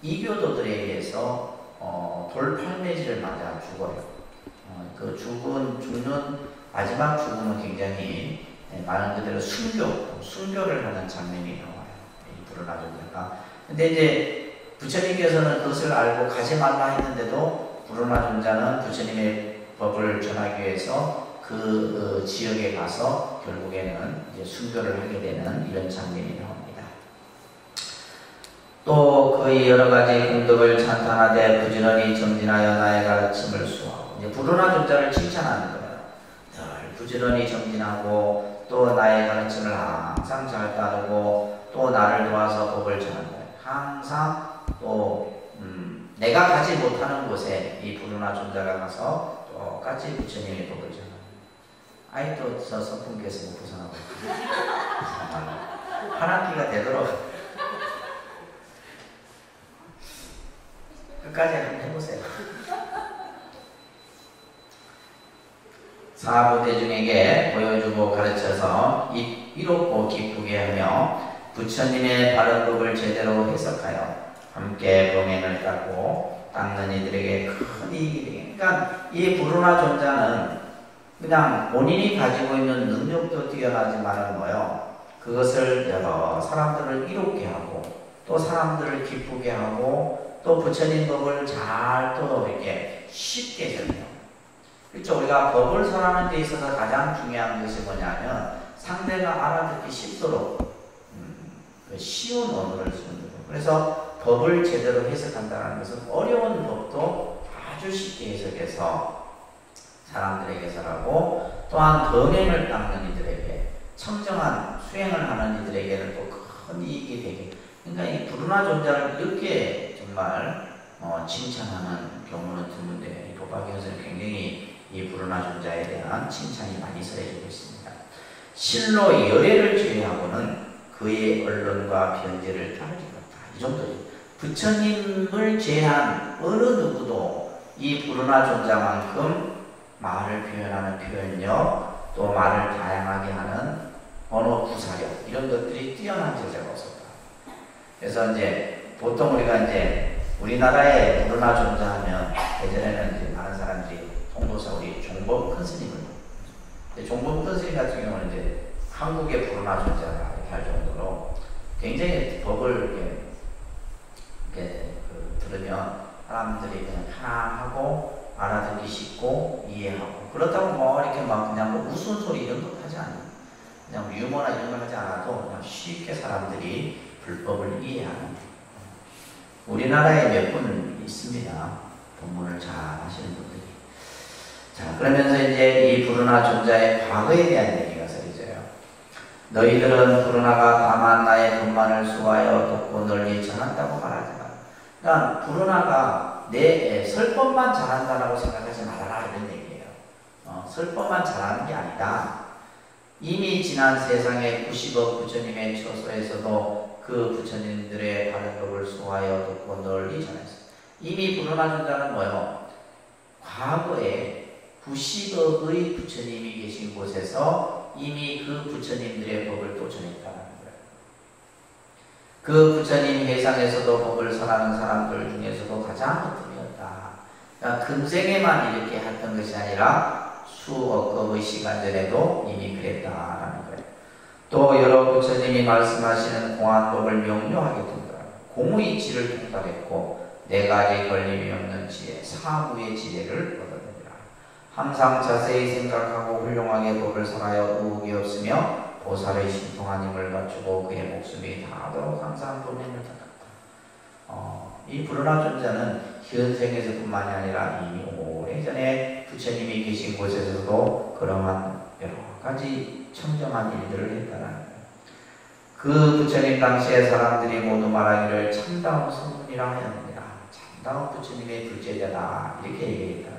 이교도들에 의해서 돌팔매질을 맞아 죽어요. 그 죽는 마지막 죽음은 굉장히 말 그대로 순교를 하는 장면이 나와요. 이 부르나 존자가. 근데 이제 부처님께서는 그것을 알고 가지 말라 했는데도 부르나 존자는 부처님의 법을 전하기 위해서 그 지역에 가서 결국에는 이제 순교를 하게 되는 이런 장면이 나옵니다. 또 그의 여러 가지 공덕을 찬탄하되 부지런히 정진하여 나의 가르침을 수하고 이제 부르나 존자를 칭찬하는 거예요. 늘 부지런히 정진하고 또 나의 가르침을 항상 잘 따르고 또 나를 도와서 법을 전하는 거예요. 항상 또 내가 가지 못하는 곳에 이 부르나 존자가 가서 똑같이 부처님의 법을 전하는. 아이도 저 선풍기에서 못 벗어나고 한 학기가 되도록 끝까지 한번 해보세요. 사부대중에게 보여주고 가르쳐서 이롭고 기쁘게 하며 부처님의 바른 법을 제대로 해석하여 함께 병행을 닦고 닦는 이들에게 큰 이익이 되게. 그러니까 이 불운하 존자는 그냥 본인이 가지고 있는 능력도 뛰어나지만은 뭐요? 그것을 여러 사람들을 이롭게 하고 또 사람들을 기쁘게 하고 또 부처님 법을 잘 또 이렇게 쉽게 설명. 그렇죠. 우리가 법을 설하는 데 있어서 가장 중요한 것이 뭐냐면 상대가 알아듣기 쉽도록 쉬운 언어를 쓰는 거죠. 그래서 법을 제대로 해석한다는 것은 어려운 법도 아주 쉽게 해석해서 사람들에게 설하고 또한 병행을 닦는 이들에게 청정한 수행을 하는 이들에게는 또 큰 이익이 되게. 그러니까 이 불운하 존자를 이렇게 정말 칭찬하는 경우는 드문데 법화경에서는 굉장히 이 불운하 존자에 대한 칭찬이 많이 설해지고 있습니다. 실로 열애를 제외하고는 그의 언론과 변제를 따르지 못다. 이 정도죠. 부처님을 제한 어느 누구도 이 불운하 존자만큼 말을 표현하는 표현력, 또 말을 다양하게 하는 언어 구사력, 이런 것들이 뛰어난 제자가 없었다. 그래서 이제 보통 우리가 이제 우리나라의 불운하 존자 하면 예전에는 이제 많은 사람들이 통도사 우리 종법 큰 스님을, 종법 큰 스님 같은 경우는 이제 한국의 불운하 존자라 이렇게 할 정도로 굉장히 법을 이렇게 들으면 사람들이 그냥 편안하고 알아듣기 쉽고 이해하고, 그렇다고 뭐 이렇게 막 그냥 뭐 우스운 소리 이런 거 하지 않아요. 그냥 유머나 이런 거 하지 않아도 그냥 쉽게 사람들이 불법을 이해하는. 우리나라에 몇 분 있습니다. 법문을 잘 하시는 분들이. 자, 그러면서 이제 이 불운하 존자의 과거에 대한 얘기가 설해져요. 너희들은 불운하가 다만 나의 법만을 수하여 듣고 널리 전한다고 말하지 마라. 그러니까 불운하가 내 설법만 잘한다라고 생각하지 말아라, 이런 얘기예요. 설법만 잘하는 게 아니다. 이미 지난 세상의 90억 부처님의 처소에서도 그 부처님들의 바른 법을 수하여 듣고 널리 전했어요. 이미 불운하 존자는 뭐예요? 과거에 90억의 부처님이 계신 곳에서 이미 그 부처님들의 법을 또 전했다는 거예요. 그 부처님 회상에서도 법을 설하는 사람들 중에서도 가장 어뜸이었다. 그러니까 금생에만 이렇게 했던 것이 아니라 수억 겁의 시간 전에도 이미 그랬다라는 거예요. 또 여러 부처님이 말씀하시는 공안법을 명료하게 통달하고 공의 지를 통달했고 네 가지 걸림이 없는 지혜, 사무의 지혜를 얻어내리라. 항상 자세히 생각하고 훌륭하게 법을 설하여 의혹이 없으며 보살의 신통한 힘을 갖추고 그의 목숨이 다하도록 항상 본행을 닦았다. 이 불운하 존자는 현생에서뿐만이 아니라 이미 오래전에 부처님이 계신 곳에서도 그러한 여러 가지 청정한 일들을 했다는 거예요. 그 부처님 당시에 사람들이 모두 말하기를 참다운 성분이라 하였느니라. 참다운 부처님의 둘째자다, 이렇게 얘기했다.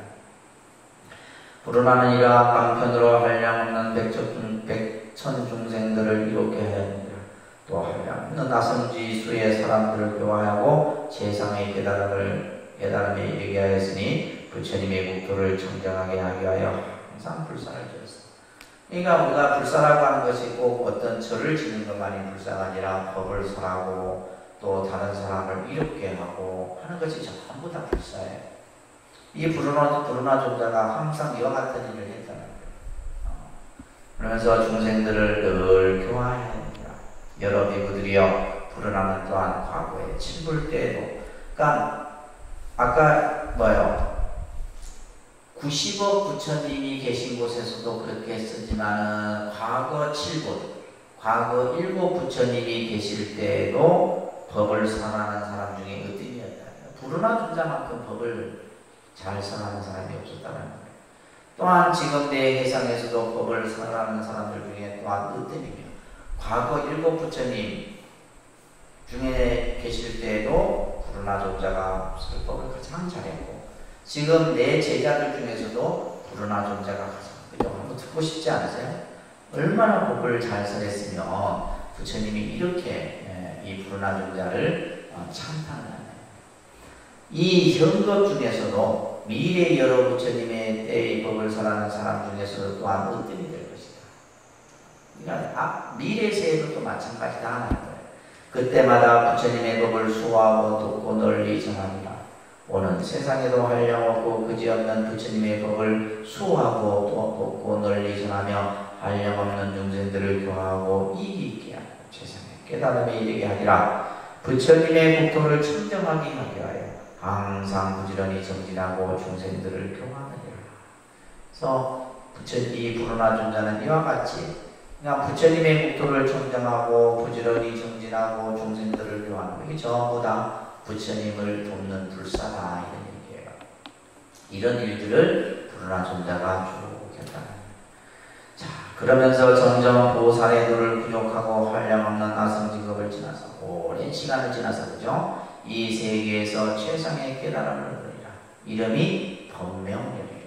불운하는 이러한 방편으로 한량없는 백천 중생들을 이롭게 하였느니라. 또 한량없는 나성지 수의 사람들을 교화하고 세상의 깨달음에 이르게 하였으니 부처님의 국토를 청정하게 하기 위하여 항상 불사를 지었습니다. 그러니까 우리가 불사라고 하는 것이 꼭 어떤 절을 지는 것만이 불사가 아니라 법을 설하고 또 다른 사람을 이롭게 하고 하는 것이 전부 다 불사예요. 이 불운하 존자가 항상 이와 같은 일을 했다는 거예요. 그러면서 중생들을 늘 교화해야 합니다. 여러 비구들이여, 불운하는 또한 과거에 침불 때에도, 그러니까 아까 뭐예요? 90억 부처님이 계신 곳에서도 그렇게 했었지만은 과거 7분, 과거 7 부처님이 계실 때에도 법을 설하는 사람 중에 으뜸이었다. 불운하 존자만큼 법을 잘 설하는 사람이 없었다는 거예요. 또한 지금 내 해상에서도 법을 설하는 사람들 중에 또한 으뜸이며 과거 7 부처님 중에 계실 때에도 불운하 존자가 설법을 가장 잘했고 지금 내 제자들 중에서도 불운하 존자가 가장, 그죠? 한번 듣고 싶지 않으세요? 얼마나 법을 잘 설했으면 부처님이 이렇게 이 불운하존자를 찬탄을 하네요. 이 현급 중에서도 미래 여러 부처님의 때의 법을 설하는 사람 중에서도 또한 으뜸이 될 것이다. 그러니까 미래 세에도 또 마찬가지다 하는 거예요. 그때마다 부처님의 법을 수호하고 듣고 널리 전하리라. 오는 세상에도 한량없고 그지없는 부처님의 법을 수호하고 또 듣고 널리 전하며 한량없는 중생들을 교화하고 이익 있게 하고 세상에 깨달음에 이르게 하리라. 부처님의 국토를 청정하게 하게 하여 항상 부지런히 정진하고 중생들을 교화하느니라. 그래서 이 불운하존자는 이와 같이 그냥 부처님의 국토를 청정하고 부지런히 정진하고 중생들을 교화하는 이게 전부 다 부처님을 돕는 불사다 이런 얘기예요. 이런 일들을 불운하존자가 쭉 했다는 거예요. 자, 그러면서 점점 보살의 도를 부족하고 한량없는 아성직업을 지나서 오랜 시간을 지나서 그죠? 이 세계에서 최상의 깨달음을 얻으리라. 이름이 법명결례예요.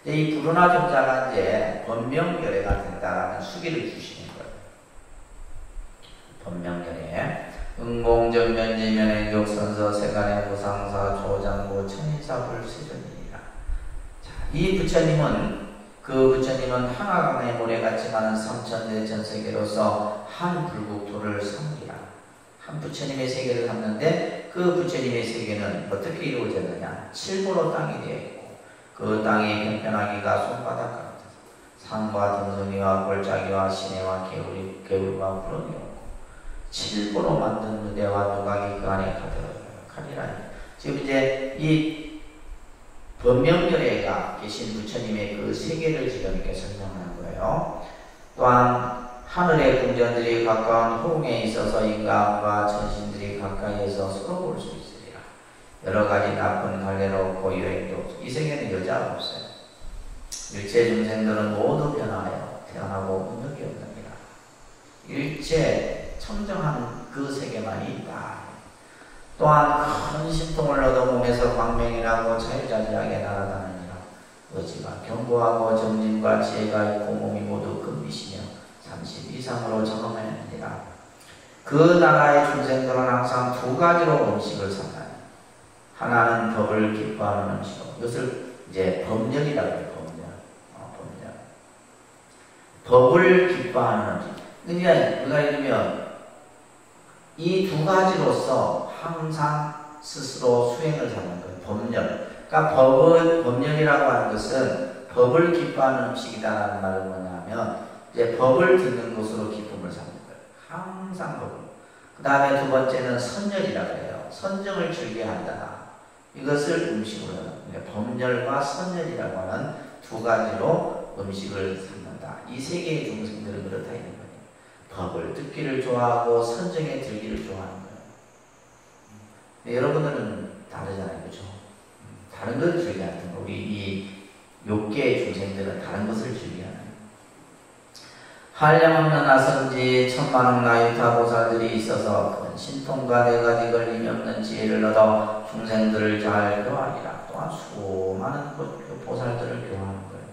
이 불운하존자가 이제 법명결례가 된다라는 수기를 주시는 거예요. 법명결례. 응공정면지면행격 선서 세간의 보상사 조장고 천인사불 세존이니라. 자, 이 부처님은 항아강의 모래 같지만은 삼천대 전세계로서 한 불국토를 삼으리라. 한 부처님의 세계를 삼는데 그 부처님의 세계는 어떻게 이루어졌느냐? 칠보로 땅이 되어 있고 그 땅이 편편하기가 손바닥 같아서 산과 등성이와 골짜기와 시내와 개울과 구름이 없고 칠보로 만든 누대와 누각이 그 안에 가득하리라. 지금 이제 이 법명결례가 계신 부처님의 그 세계를 지금 이렇게 설명하는 거예요. 또한 하늘의 궁전들이 가까운 호응에 있어서 인간과 천신들이 가까이에서 서로 볼 수 있으리라. 여러 가지 나쁜 갈래로 없고 여행도 없고 이 세계는 여자가 없어요. 일체 중생들은 모두 변화하여 태어나고 능력이 없느니라. 일체 청정한 그 세계만이 있다. 또한 큰 신통을 얻어 몸에서 광명이라고 자유자재하게 날아다니니라. 의지가 견고하고 정진과 지혜가 있고 몸이 모두 금빛이며 30 이상으로 정엄하느니라. 그 나라의 중생들은 항상 두 가지로 음식을 삼나니 하나는 법을 기뻐하는 음식이고 이것을 이제 법령이라고 해요. 법령. 법을 기뻐하는 음식. 그러니까 우리가 이러면 이 두 가지로서 항상 스스로 수행을 하는 거예요. 법령. 그러니까 법령이라고 하는 것은 법을 기뻐하는 음식이다라는 말은 뭐냐면 이제 법을 듣는 것으로 기쁨을 삼는 거예요. 항상 법을. 그 다음에 두 번째는 선열이라고 해요. 선정을 즐겨한다. 이것을 음식으로 하는 거예요. 법열과 선열이라고 하는 두 가지로 음식을 삼는다. 이 세 개의 중생들은 그렇다 이런 거예요. 법을 듣기를 좋아하고 선정에 들기를 좋아하는 거예요. 여러분들은 다르잖아요. 그렇죠? 다른 것을 즐겨하는 거. 우리 이 욕계의 중생들은 다른 것을 즐겨하는 거예요. 한량없는 아성지 천만억 나유타 보살들이 있어서 큰 신통과 네 가지 걸림이 없는 지혜를 얻어 중생들을 잘 교화하리라. 또한 수많은 보살들을 교화하는 거예요.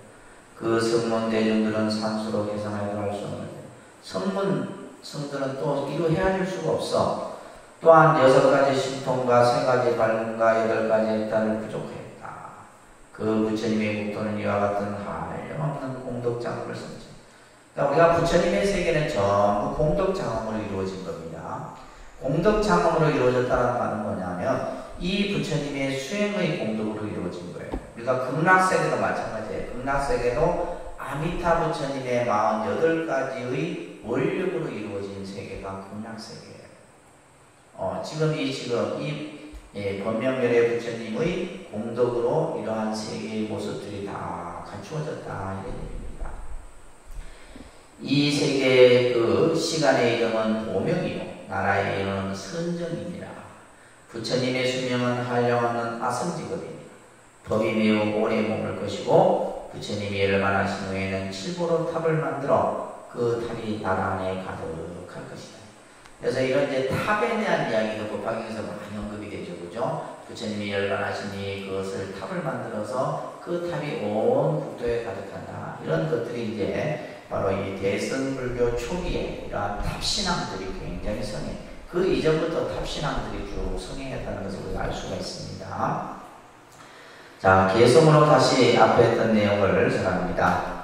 그 성문 대중들은 산수로 계산하여도 할 수 없는데 성문 성들은 또 이루 헤아릴 수가 없어. 또한 6가지 신통과 3가지 발문과 8가지 헥타를 부족했다. 그 부처님의 국토는 이와 같은 한량없는 공덕장엄을 선지. 그러니까 우리가 부처님의 세계는 전부 공덕장엄으로 이루어진 겁니다. 공덕장엄으로 이루어졌다는 말은 뭐냐면 이 부처님의 수행의 공덕으로 이루어진 거예요. 우리가 극락세계도 마찬가지예요. 극락세계도 아미타 부처님의 48가지의 원력으로 이루어진 세계가 극락세계예요. 지금 이 법명결례 부처님의 공덕으로 이러한 세계의 모습들이 다 갖추어졌다 이런 얘기입니다. 이 세계의 그 시간의 이름은 보명이요 나라의 이름은 선정입니다. 부처님의 수명은 한량없는 아성직업입니다. 법이 매우 오래 머물 것이고 부처님이 열반하신 후에는 칠보로 탑을 만들어 그 탑이 나라 안에 가득할 것이다. 그래서 이런 이제 탑에 대한 이야기가 법화경에서 많이 언급이 되죠. 그죠? 부처님이 열반하시니 그것을 탑을 만들어서 그 탑이 온 국토에 가득한다. 이런 것들이 이제 바로 이 대승불교 초기에 이러한 탑신앙들이 굉장히 성행, 그 이전부터 탑신앙들이 쭉 성행했다는 것을 우리가 알 수가 있습니다. 자, 개성으로 다시 앞에 했던 내용을 전합니다.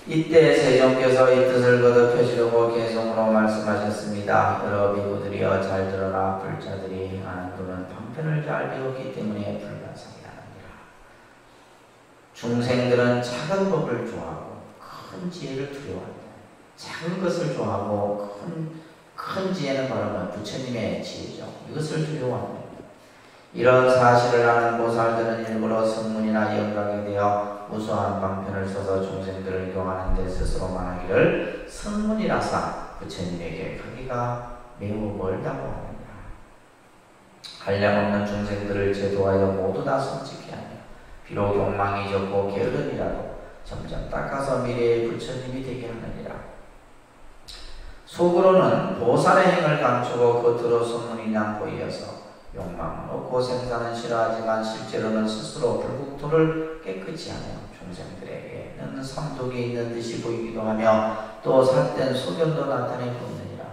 이때 세종께서 이 뜻을 거듭하시려고 개성으로 말씀하셨습니다. 여러 비구들이여 잘 들어라. 불자들이 아는 분은 방편을 잘 배웠기 때문에 불가사리 하느니라. 중생들은 작은 법을 좋아하고 큰 지혜를 두려워한다. 작은 것을 좋아하고 큰 지혜는 바로 부처님의 지혜죠. 이것을 두려워합니다. 이런 사실을 아는 보살들은 일부러 성문이나 영각에 대어 무수한 방편을 써서 중생들을 교화하는 데 스스로 말하기를 성문이라사 부처님에게 가기가 매우 멀다고 합니다. 한량없는 중생들을 제도하여 모두 다 성직케 하며 비록 욕망이 적고 게으름이라도 점점 닦아서 미래의 부처님이 되게 하느니라. 속으로는 보살의 행을 감추고 겉으로 소문이나 보이어서 욕망은 없고 생사는 싫어하지만 실제로는 스스로 불국토를 깨끗이 하며 중생들에게는 삼독이 있는 듯이 보이기도 하며 또 삿된 소견도 나타내 보느니라.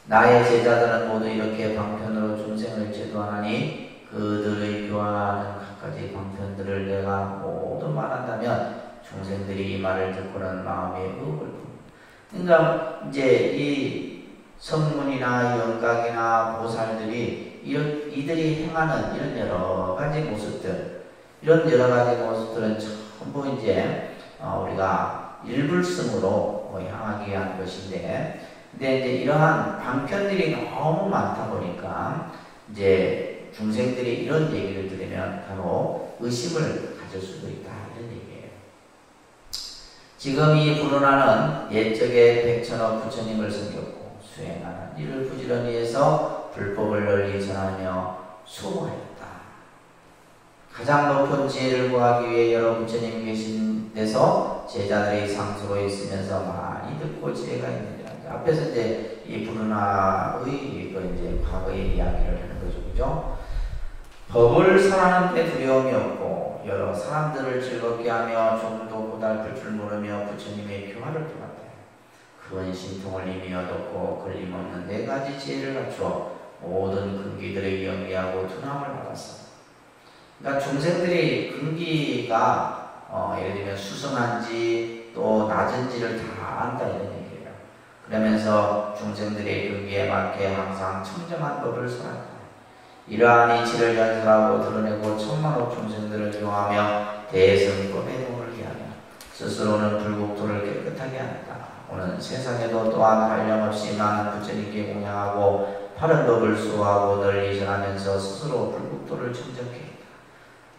나의 제자들은 모두 이렇게 방편으로 중생을 제도하나니 그들의 교화하는 갖가지 방편들을 내가 모두 말한다면 중생들이 이 말을 듣고는 마음에 의혹을 품는다. 그러니까 이제 이 성문이나 영각이나 보살들이 이들이 행하는 이런 여러 가지 모습들, 이런 여러 가지 모습들은 전부 이제 우리가 일불성으로 향하기 위한 것인데, 근데 이제 이러한 방편들이 너무 많다 보니까 이제 중생들이 이런 얘기를 들으면 바로 의심을 가질 수도 있다 이런 얘기예요. 지금 이 불운하는 옛적에 백천억 부처님을 섬겼고 수행하는 이를 부지런히 해서 불법을 널리 전하며 수호하였다. 가장 높은 지혜를 구하기 위해 여러 부처님 계신 데서 제자들이 상수로 있으면서 많이 듣고 지혜가 있느니라. 앞에서 이제 이 불운하의 이제 과거의 이야기를 하는 거죠, 그죠? 법을 설하는 데 두려움이 없고 여러 사람들을 즐겁게 하며 좀도 고달플 줄 모르며 부처님의 교화를 통한다. 큰 신통을 이미 얻었고 걸림없는 네 가지 지혜를 갖추어 모든 근기들을 영위하고 tun함을 받았어. 그러니까 중생들이 근기가 예를 들면 수승한지 또 낮은지를 다 안다 이런 얘기예요. 그러면서 중생들의 근기에 맞게 항상 청정한 법을 설한다. 이러한 이치를 연설하고 드러내고 천만억 중생들을 교화하며 대승법에 도움을 기하며 스스로는 불국토를 깨끗하게 한다. 오늘 세상에도 또한 한량없이 많은 부처님께 공양하고 바른 법을 수호하고 널리 전하면서 스스로 불국토를 청정케 했다.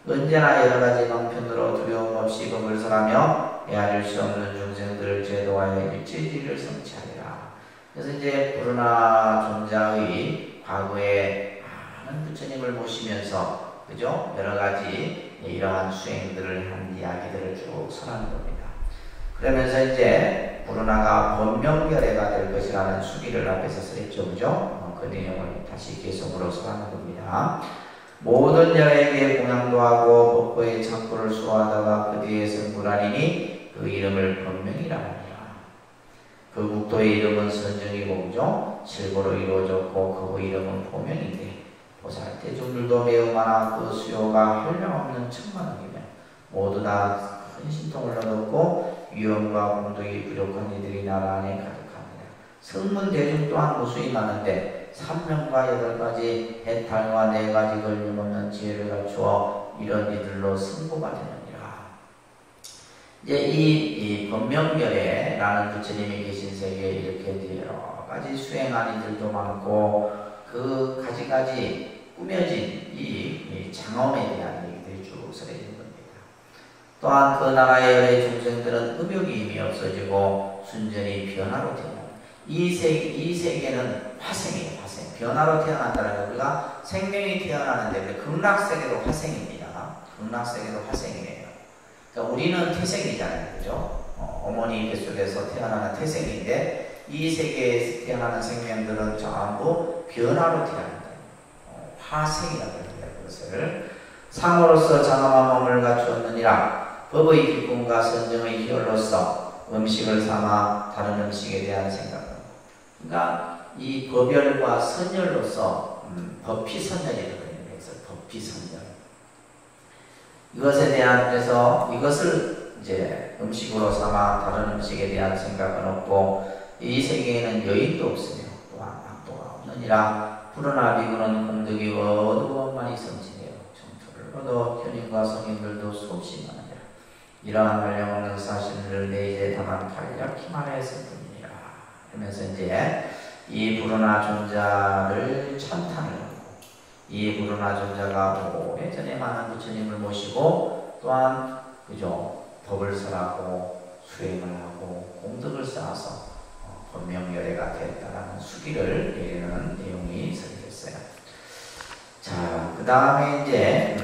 언제나 여러 가지 방편으로 두려움 없이 법을 설하며 헤아릴 수 없는 중생들을 제도하여 일체지를 성취하리라. 그래서 이제 불운하 존자의 과거에 많은 부처님을 모시면서 그죠? 여러 가지 이러한 수행들을 한 이야기들을 쭉 설하는 겁니다. 그러면서 이제 불운하가 본명결례가 될 것이라는 수기를 앞에서 설했죠, 그죠? 그 내용을 다시 계속으로 설하는 겁니다. 모든 여에게 공양도 하고 법보의 창고를 수호하다가 그 뒤에 승불하리니 그 이름을 본명이라 하니라. 그 국토의 이름은 선정이고 그죠? 실고로 이루어졌고 그 이름은 보명인데 보살 대중들도 매우 많아 그 수요가 한량없는 천만억이며 모두 다 큰 신통을 얻었고 위엄과 공덕이 부족한 이들이 나라 안에 가득합니다. 성문 대중 또한 무수히 많은데 3명과 8가지 해탈과 4가지 걸림없는 지혜를 갖추어 이런 이들로 승부가 되느니라. 이제 이 법명결례라는 부처님이 계신 세계에 이렇게 여러 가지 수행한 이들도 많고 그 가지가지 꾸며진 이 장엄에 대한 얘기들이 쭉 설해진 겁니다. 또한 그 나라의 열의 중생들은 음욕이 이미 없어지고 순전히 변화로 태어납니다. 이 세계는 화생이에요. 화생. 변화로 태어난다는 게 우리가 생명이 태어나는데 극락세계도 화생입니다. 극락세계도 화생이에요. 그러니까 우리는 태생이잖아요. 그죠? 어머니 뱃속에서 태어나는 태생인데 이 세계에서 태어나는 생명들은 전부 변화로 태어난다. 화생이라고 합니다. 그것을 상으로서 장엄한 몸을 갖추었느니라. 법의 기쁨과 선정의 희열로서 음식을 삼아 다른 음식에 대한 생각. 그러니까 이 법열과 선열로서 법피선열이라고 해서 법피선열. 이것에 대한 그래서 이것을 이제 음식으로 삼아 다른 음식에 대한 생각은 없고 이 세계에는 여인도 없으며 또한 악도가 없느니라. 푸르나 비구는 공덕이 어두움만이 성지되어 정토를 얻어 현인과 성인들도 수없이 많으니라. 이러한 한량없는 사실을 내 이제 다만 간략히 말하였을 뿐이니라. 그러면서 이제 이 부르나 존자를 찬탄을 하고 이 부르나 존자가 오래전에 많은 부처님을 모시고 또한 그죠 법을 설하고 수행을 하고 공덕을 쌓아서 법명열애가 되었다라는 수기를 내리는 내용이 설명됐어요. 자, 그 다음에 이제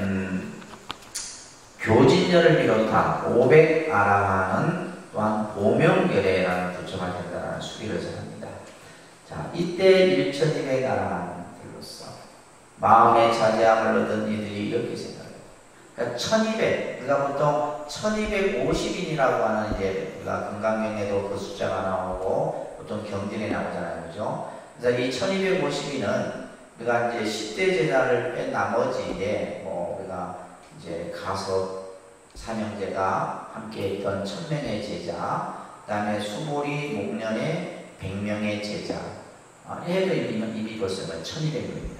교진열을 비롯한 500아라한은 또한 보명열애라는 부처가 된다는 수기를 전합니다. 자, 이때 1200아라한들로서 마음의 자제함을 얻은 이들이 이렇게 생각해요. 그러니까 1200, 우리가 보통 1250인이라고 하는 이제 우리가 금강경에도 그 숫자가 나오고 보통 경전에 나오잖아요. 그죠? 그래서 이 1250인은 우리가 이제 10대 제자를 뺀 나머지에 우리가 이제 가섭 사명제가 함께 했던 1000명의 제자, 그 다음에 수보리 목련의 100명의 제자, 해도 이미 벌써 1200명입니다.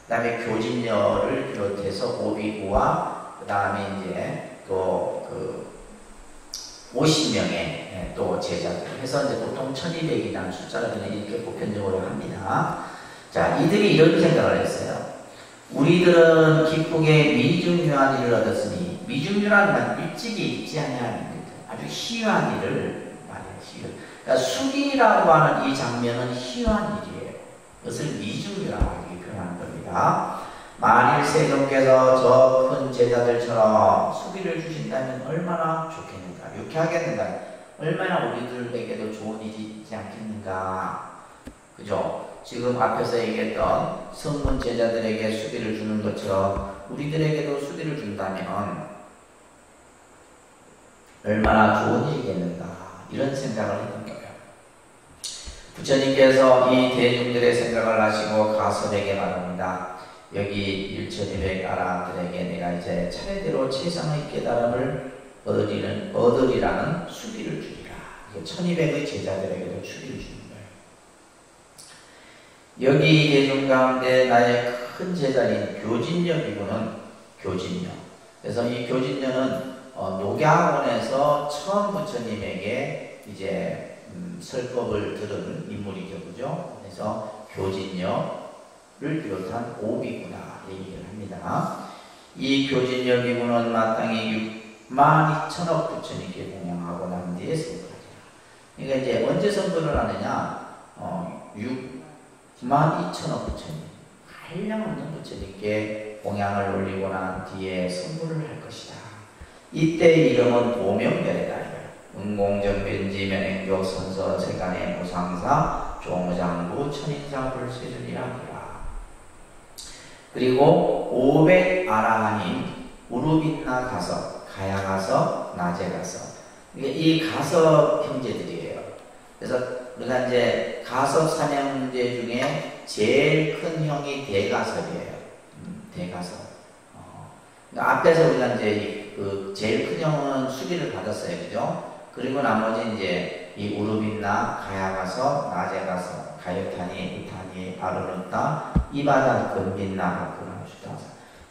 그 다음에 교진녀를 비롯해서 오비구와 그 다음에 이제 또 그 50명의 또 제자들 해서 이제 보통 1200이라는 숫자를 그냥 이렇게 보편적으로 합니다. 자, 이들이 이런 생각을 했어요. 우리들은 기쁘게 미중유한 일을 얻었으니, 미중유라는 건 일찍이 있지 아니하는 아주 희유한 일을 말해요. 희유. 그러니까 수기라고 하는 이 장면은 희유한 일이에요. 그것을 미중유라고 표현하는 겁니다. 만일 세존께서 저 큰 제자들처럼 수기를 주신다면 얼마나 좋겠는가, 유쾌하겠는가, 얼마나 우리들에게도 좋은 일이 있지 않겠는가. 그죠? 지금 앞에서 얘기했던 성문 제자들에게 수기를 주는 것처럼 우리들에게도 수기를 준다면 얼마나 좋은 일이겠는가, 이런 생각을 했던 거예요. 부처님께서 이 대중들의 생각을 하시고 가섭에게 말합니다. 여기 1200아라한들에게 내가 이제 차례대로 최상의 깨달음을 얻으리라는 수기를 주리라. 1200의 제자들에게도 수기를 주는 거예요. 여기 대중 가운데 나의 큰 제자인 교진녀 비구는 교진녀. 그래서 이 교진녀는 녹야학원에서 처음 부처님에게 이제 설법을 들은 인물이죠. 그죠? 그래서 교진녀를 비롯한 오비구나 얘기를 합니다. 이 교진녀 비구는 마땅히 62,000억 부처님께 공양하고 난 뒤에 선거하리라. 그러니까 이제 언제 선거를 하느냐? 62,000억 부처님, 한량없는 부처님께 공양을 올리고 난 뒤에 선거를 할 것이다. 이때 이름은 보명열애다. 은공정변지 면행교 선서 세간의 무상사 종무장부 천인사 불세준이라니라. 그리고 500아라한인 우루빈나 가섭, 가야 가섭, 나제 가섭, 이 가섭 형제들이에요. 그래서 우리가 이제 가섭 삼형제 중에 제일 큰 형이 대가섭이에요. 대가섭. 그러니까 앞에서 우리가 이제 그 제일 큰 형은 수기를 받았어요. 그죠? 그리고 나머지 이제 이 우루빈나, 가야가서, 나제가서, 가요타니, 우타니, 아르르타, 이바다, 근빈나, 그나주다사.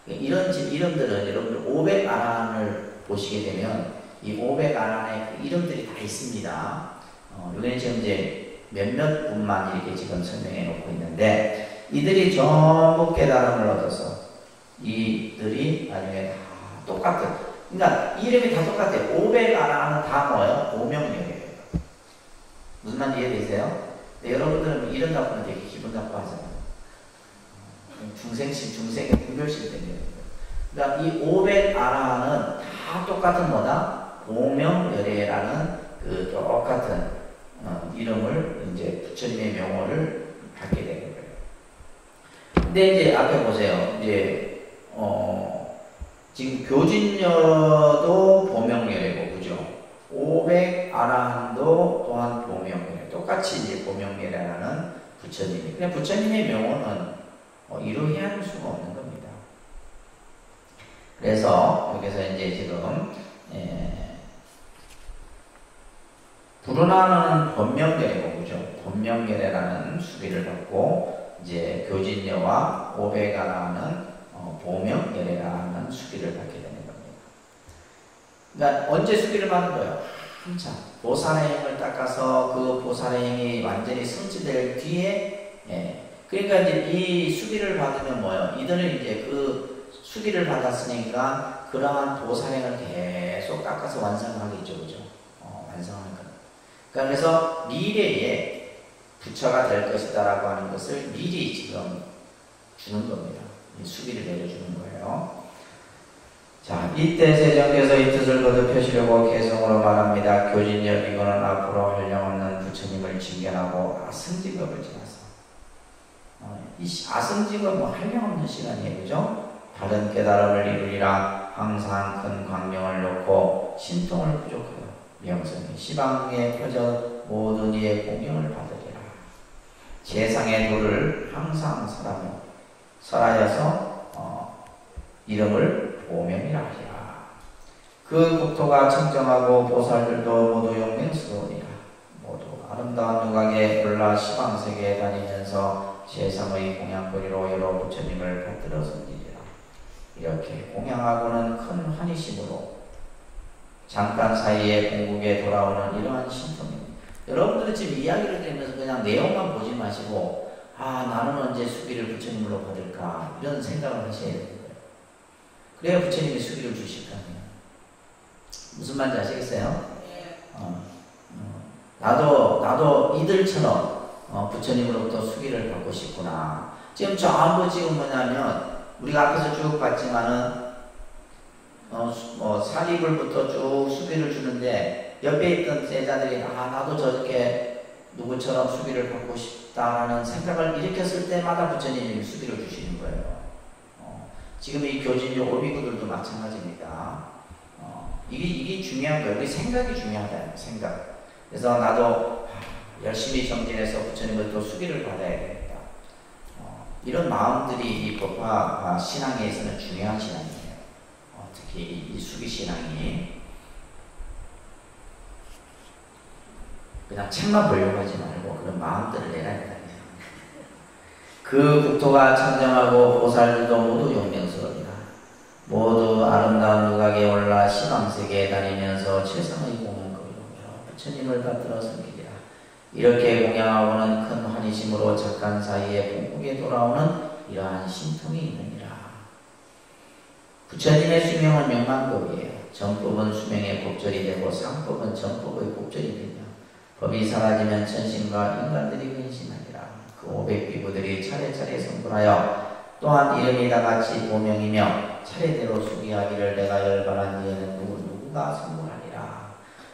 이런 이름들은 여러분들 500아라한을 보시게 되면 이 500아라한의 이름들이 다 있습니다. 여기는 지금 이제 몇몇 분만 이렇게 지금 설명해 놓고 있는데 이들이 전부 깨달음을 얻어서 이들이 나중에 다 똑같은, 그러니까 이름이 다 똑같아요. 500아라한은 다 뭐예요? 보명열애예요. 무슨 말인지 이해되세요? 여러분들은 이름 나쁘면 되게 기분 나빠하잖아요. 중생의 분별심 때문에. 그러니까 이 500아라한은 다 똑같은 뭐다? 보명열애라는 그 똑같은 이름을 이제 부처님의 명호를 갖게 되는 거예요. 근데 이제 앞에 보세요. 이제 지금 교진녀도 보명열애고, 그죠? 500 아라한도 또한 보명예래. 똑같이 이제 보명예래라는 부처님이. 근데 부처님의 명호는 이루어야 할 수가 없는 겁니다. 그래서 여기서 이제 지금 불운하는 법명예래고, 그죠? 법명예래라는 수비를 받고 이제 교진녀와 오배가라는 보명예래라는 수비를 받게 되는 겁니다. 그러니까 언제 수비를 받는 거예요? 한참 보살의 힘을 닦아서 그 보살의 힘이 완전히 성취될 뒤에, 그러니까 이제 이 수비를 받으면 뭐예요? 이들은 이제 그 수비를 받았으니까 그러한 보살행을 계속 닦아서 완성하겠죠, 그죠? 완성하는 것. 그러니까 그래서 미래에 부처가 될 것이다라고 하는 것을 미리 지금 주는 겁니다. 이 수비를 내려주는 거예요. 자, 이때 세종께서 이 뜻을 거듭하시려고 개성으로 말합니다. 교진여 비고는 앞으로 한량없는 부처님을 징견하고 아승직업을 지나서, 이 아승직업 뭐 한량없는 시간이에요, 그죠? 다른 깨달음을 이루리라. 항상 큰 광명을 놓고 신통을 부족하여 명성이 시방에 퍼져 모든 이의 공경을 받으리라. 세상의 도를 항상 설하여서 이름을 보명이라 하리라. 그 국토가 청정하고 보살들도 모두 용맹스러우리라. 모두 아름다운 누각에 올라 시방세계에 다니면서 세상의 공양거리로 여러 부처님을 받들어 섬기리라. 이렇게 공양하고는 큰 환희심으로 잠깐 사이에 공국에 돌아오는 이러한 신통입니다. 여러분들은 지금 이야기를 들으면서 그냥 내용만 보지 마시고, 나는 언제 수비를 부처님으로 받을까, 이런 생각을 하셔야 되는 거예요. 그래야 부처님이 수비를 주실 거 아니에요. 무슨 말인지 아시겠어요? 나도 이들처럼 부처님으로부터 수비를 받고 싶구나. 지금 전부 지금 뭐냐면 우리가 앞에서 쭉 봤지만은 사리불부터 쭉 수비를 주는데 옆에 있던 제자들이 나도 저렇게 누구처럼 수비를 받고 싶다라는 생각을 일으켰을 때마다 부처님이 수비를 주시는 거예요. 지금 이 교진요 오비구들도 마찬가지입니다. 이게 중요한 거예요. 우리 생각이 중요하다. 생각. 그래서 나도 열심히 정진해서 부처님을 또 수비를 받아야 되겠다. 이런 마음들이 이 법화 신앙에서는 중요한 신앙이에요. 특히 이 수비 신앙이 그냥 책만 보려고 하지 말고 그런 마음들을 내놔야 된다. 그 국토가 청정하고 보살들도 모두 용맹스러우리라. 모두 아름다운 누각에 올라 시방세계에 다니면서 최상의 공양거리로 부처님을 받들어 섬기리라. 이렇게 공양하고는 큰 환희심으로 잠깐 사이에 공국에 돌아오는 이러한 신통이 있느니라. 부처님의 수명은 명만법이에요. 정법은 수명의 법절이 되고 상법은 정법의 법절이 되며, 법이 사라지면 천신과 인간들이 근신하리라. 그 500비구들이 차례차례 성불하여 또한 이름이 다같이 보명이며 차례대로 수기하기를 내가 열반한 뒤에는 누구가 성불하리라.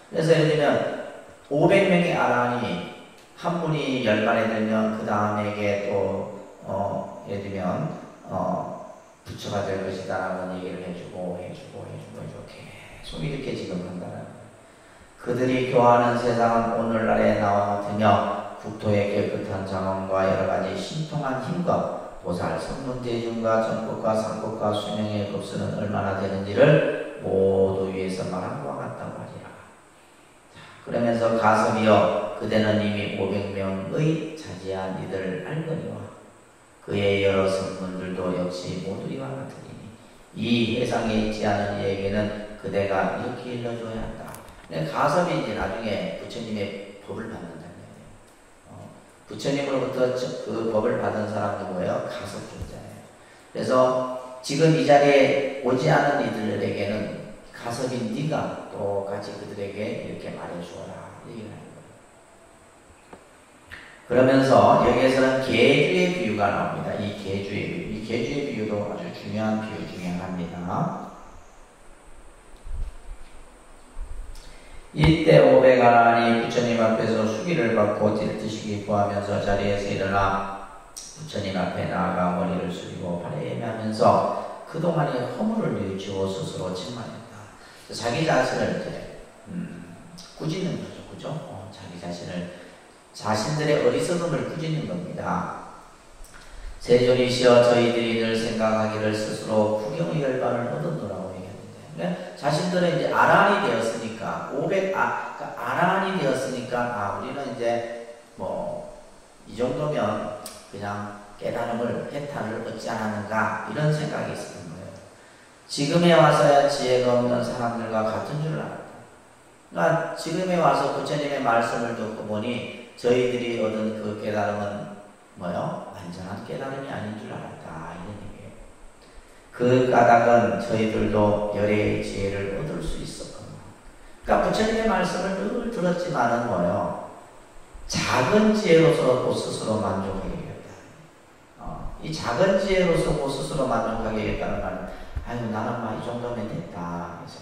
그래서 예를 들면 500명의 아라한이 한 분이 열반에 들면 그 다음에게 또 예를 들면 부처가 될 것이다 라는 얘기를 해주고 계속 이렇게 지금 한다는 거예요. 그들이 교화하는 세상은 오늘날의 나와 같으며 국토의 깨끗한 장엄과 여러가지 신통한 힘과 보살, 성문대중과 정법과 상법과 수명의 급수는 얼마나 되는지를 모두 위에서 말한 것과 같다고 하리라. 그러면서 가섭이여 그대는 이미 500명의 자지한 이들을 알거니와 그의 여러 성문들도 역시 모두 이와 같으니 이 세상에 있지 않은 이에게는 그대가 이렇게 일러줘야 한다. 가섭이 이제 나중에 부처님의 법을 받는다는 거예요. 부처님으로부터 그 법을 받은 사람이 뭐예요? 가섭존자예요. 그래서 지금 이 자리에 오지 않은 이들에게는 가섭인 네가 똑같이 그들에게 이렇게 말해주어라 얘기를 하는 거예요. 그러면서 여기에서는 계주의 비유가 나옵니다. 이 계주의 비유도 아주 중요한 비유 중에 하나입니다. 이때 오백아라한이 부처님 앞에서 수기를 받고 딜뜨시기 구하면서 자리에서 일어나 부처님 앞에 나아가 머리를 숙이고 발에 예매하면서 그동안의 허물을 뉘우치고 스스로 책망했다. 자기 자신을 이제 꾸짖는 거죠. 자신들의 어리석음을 꾸짖는 겁니다. 세존이시여 저희들이 늘 생각하기를 스스로 구경의 열반을 얻었노라고 얘기했는데, 자신들은 이제 아란이 되었으니까, 아란이 되었으니까, 우리는 이제 이 정도면 그냥 깨달음을, 해탈을 얻지 않았는가, 이런 생각이 있었던 거예요. 지금에 와서야 지혜가 없는 사람들과 같은 줄 알았다. 그러니까 지금에 와서 부처님의 말씀을 듣고 보니 저희들이 얻은 그 깨달음은 완전한 깨달음이 아닌 줄 알았다, 이런 얘기예요. 그 까닭은 저희들도 열의 지혜를 얻을 수 있었거든요. 그러니까 부처님의 말씀을 늘 들었지만은 작은 지혜로서 스스로 만족하겠다. 이 작은 지혜로서 스스로 만족하겠다는 말은 나는 이 정도면 됐다. 그래서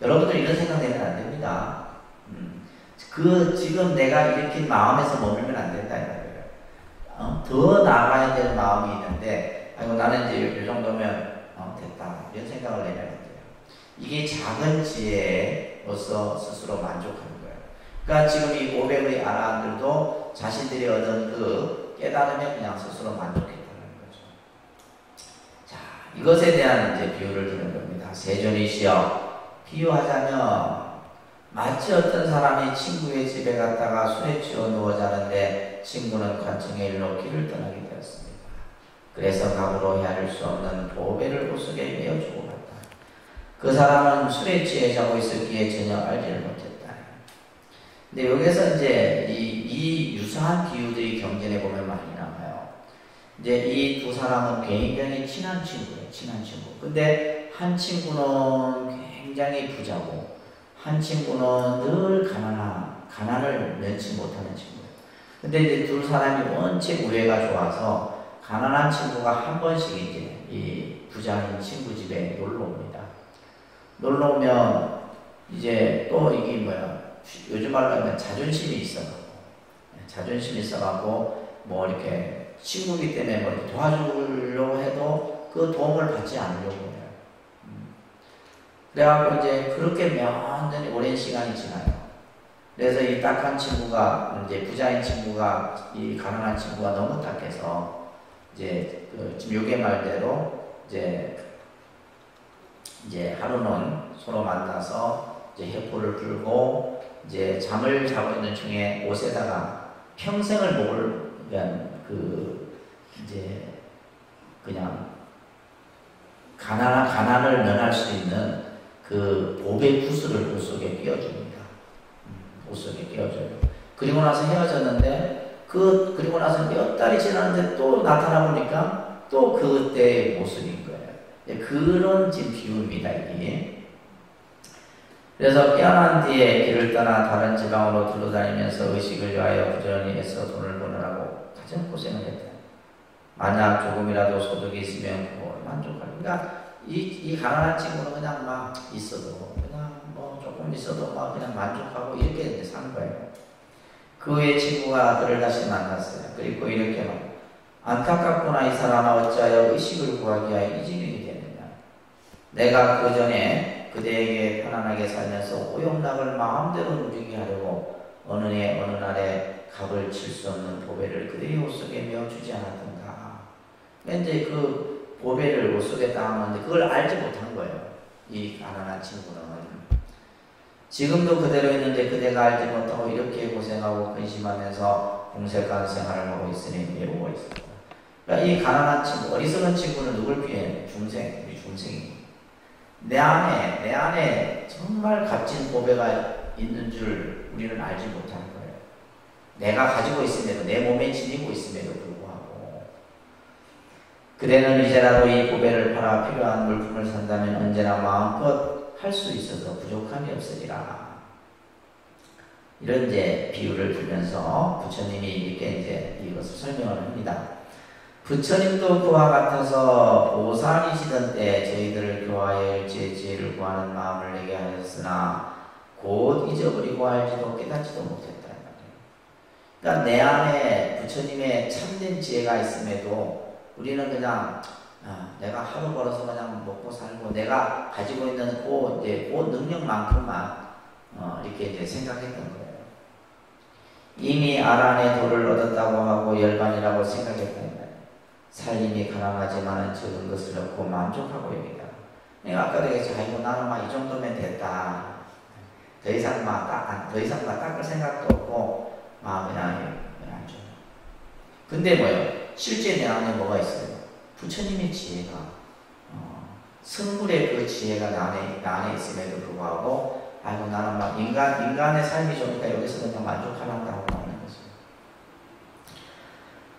여러분들 이런 생각 내면 안 됩니다. 지금 내가 이렇게 마음에서 머물면 안 된다, 이 말이에요. 더 나아가야 될 마음이 있는데, 나는 이제 이 정도면 됐다, 이런 생각을 내면 안 돼요. 이게 작은 지혜로서 스스로 만족하는 거예요. 그러니까 지금 이 500의 아라한들도 자신들이 얻은 그 깨달음에 그냥 스스로 만족했다는 거죠. 자, 이것에 대한 이제 비유를 드는 겁니다. 세존이시여, 비유하자면 마치 어떤 사람이 친구의 집에 갔다가 술에 취해 누워 자는데 친구는 관청의 일로 길을 떠나게 되었습니다. 그래서 감으로 헤아릴 수 없는 보배를 옷속에 메어 주고 갔다. 그 사람은 술에 취해 자고 있었기에 전혀 알지를 못했다. 근데 여기서 이제 이 유사한 비유들이 경전에 보면 많이 나와요. 이제 이 두 사람은 굉장히 친한 친구예요. 친한 친구. 근데 한 친구는 굉장히 부자고 한 친구는 늘 가난을 면치 못하는 친구예요. 근데 이제 두 사람이 원체 우애가 좋아서 가난한 친구가 한 번씩 이제 이 부자인 친구 집에 놀러 옵니다. 놀러 오면 이제 또 이게 요즘 말로 하면 자존심이 있어가지고 이렇게 친구이기 때문에 도와주려고 해도 그 도움을 받지 않으려고 해요. 그래갖고 이제 그렇게 몇 년이 오랜 시간이 지나요. 그래서 이 딱한 친구가, 이제 부자인 친구가, 이 가난한 친구가 너무 딱해서, 이제 지금 요게 말대로, 이제 하루는 서로 만나서, 이제 횃불을 불고, 이제 잠을 자고 있는 중에 옷에다가 평생을 먹을 위한 그냥 가난을 면할 수 있는 그 보배 구슬을 옷 속에 끼워줍니다. 옷 속에 끼워줘요. 그리고 나서 헤어졌는데, 그리고 나서 몇 달이 지났는데 또 나타나 보니까 또 그때의 모습인 거예요. 그런 지금 비유입니다, 이게. 그래서 깨어난 뒤에 길을 떠나 다른 지방으로 둘러다니면서 의식을 위하여 부지런히 애써 돈을 버느라고 가장 고생을 했다. 만약 조금이라도 소득이 있으면 그걸 만족하리라. 그러니까 이 가난한 친구는 그냥 그냥 조금 있어도 그냥 만족하고 이렇게 이제 사는 거예요. 그 후에 친구가 그를 다시 만났어요. 그리고 이렇게 안타깝구나, 이 사람아, 어찌하여 의식을 구하기 위하여 이 지경이 되느냐. 내가 그 전에 그대에게 편안하게 살면서 오용락을 마음대로 누리게 하려고 어느 날에 값을 칠 수 없는 보배를 그대의 옷 속에 메어주지 않았던가. 근데 그 보배를 옷 속에 담았는데 그걸 알지 못한 거예요. 이 가난한 친구는. 지금도 그대로 있는데 그대가 알지 못하고 이렇게 고생하고 근심하면서 공색한 생활을 하고 있으니 외로워 있습니다. 그러니까 이 가난한 친구, 어리석은 친구는 누굴 피해? 우리 중생이. 내 안에 정말 값진 보배가 있는 줄 우리는 알지 못하는 거예요. 내가 가지고 있음에도, 내 몸에 지니고 있음에도 불구하고. 그대는 이제라도 이 보배를 팔아 필요한 물품을 산다면 언제나 마음껏 할 수 있어서 부족함이 없으리라. 이런 이제 비유를 들면서 부처님이 이렇게 이제 이것을 설명을 합니다. 부처님도 그와 같아서 보살이시던 때 저희들을 교화의 지혜를 구하는 마음을 내게 하였으나 곧 잊어버리고 알지도 깨닫지도 못했다. 그러니까 내 안에 부처님의 참된 지혜가 있음에도 우리는 그냥 내가 하루 벌어서 그냥 먹고 살고 내가 가지고 있는 그 능력만큼만 이렇게 이제 생각했던 거예요. 이미 아란의 돌을 얻었다고 하고 열반이라고 생각했다는 거예요. 살림이 가난하지만 적은 것을 얻고 만족하고 여기다. 내가 아까도 얘기했죠. 아이고 나는 막 이 정도면 됐다. 더 이상 닦을 생각도 없고 그냥 안 줘. 근데 뭐예요? 실제 내 안에 뭐가 있어요? 부처님의 지혜가 성불의 그 지혜가 내 안에 있음에도 불구하고 아이고 나는 막 인간의 삶이 좋으니까 여기서 그냥 만족하란다고 하는 거죠.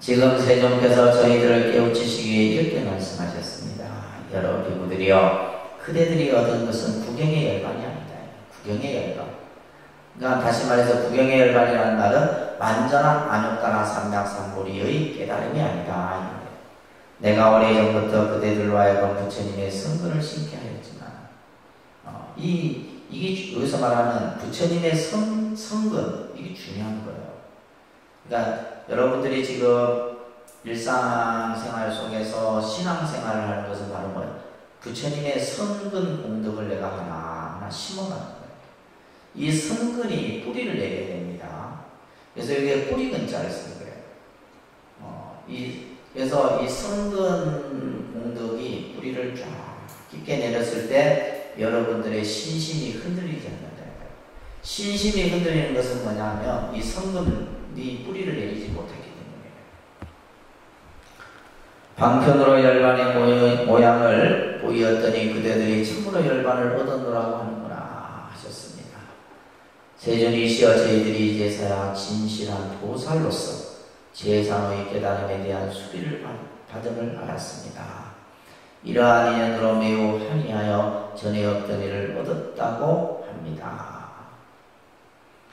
지금 세존께서 저희들을 깨우치시기 위해 이렇게 말씀하셨습니다. 여러 비구들이여 그대들이 얻은 것은 구경의 열반이 아니다. 구경의 열반. 그러니까 다시 말해서 구경의 열반이라는 말은 완전한 안욕단화 삼맥삼보리의 깨달음이 아니다. 내가 오래전부터 그대들로 하여금 부처님의 성근을 심게 하였지만 이게 여기서 말하는 부처님의 성근 이게 중요한 거예요. 그러니까 여러분들이 지금 일상생활 속에서 신앙생활을 하는 것은 바로 뭐예요? 부처님의 성근 공덕을 내가 하나 심어가는 거예요. 이 성근이 뿌리를 내게 됩니다. 그래서 여기에 뿌리 근자를 쓴 거예요. 그래서 이 성근 공덕이 뿌리를 쫙 깊게 내렸을 때 여러분들의 신심이 흔들리지 않는다. 신심이 흔들리는 것은 뭐냐면 이 성근이 뿌리를 내리지 못하기 때문이에요. 방편으로 열반의 모양을 보이었더니 그대들이 참으로 열반을 얻었노라고 하는구나 하셨습니다. 세존이시여 저희들이 이제서야 진실한 도살로서 제3의 깨달음에 대한 수리를 받음을 알았습니다. 이러한 인연으로 매우 한이하여 전에 없던 일을 얻었다고 합니다.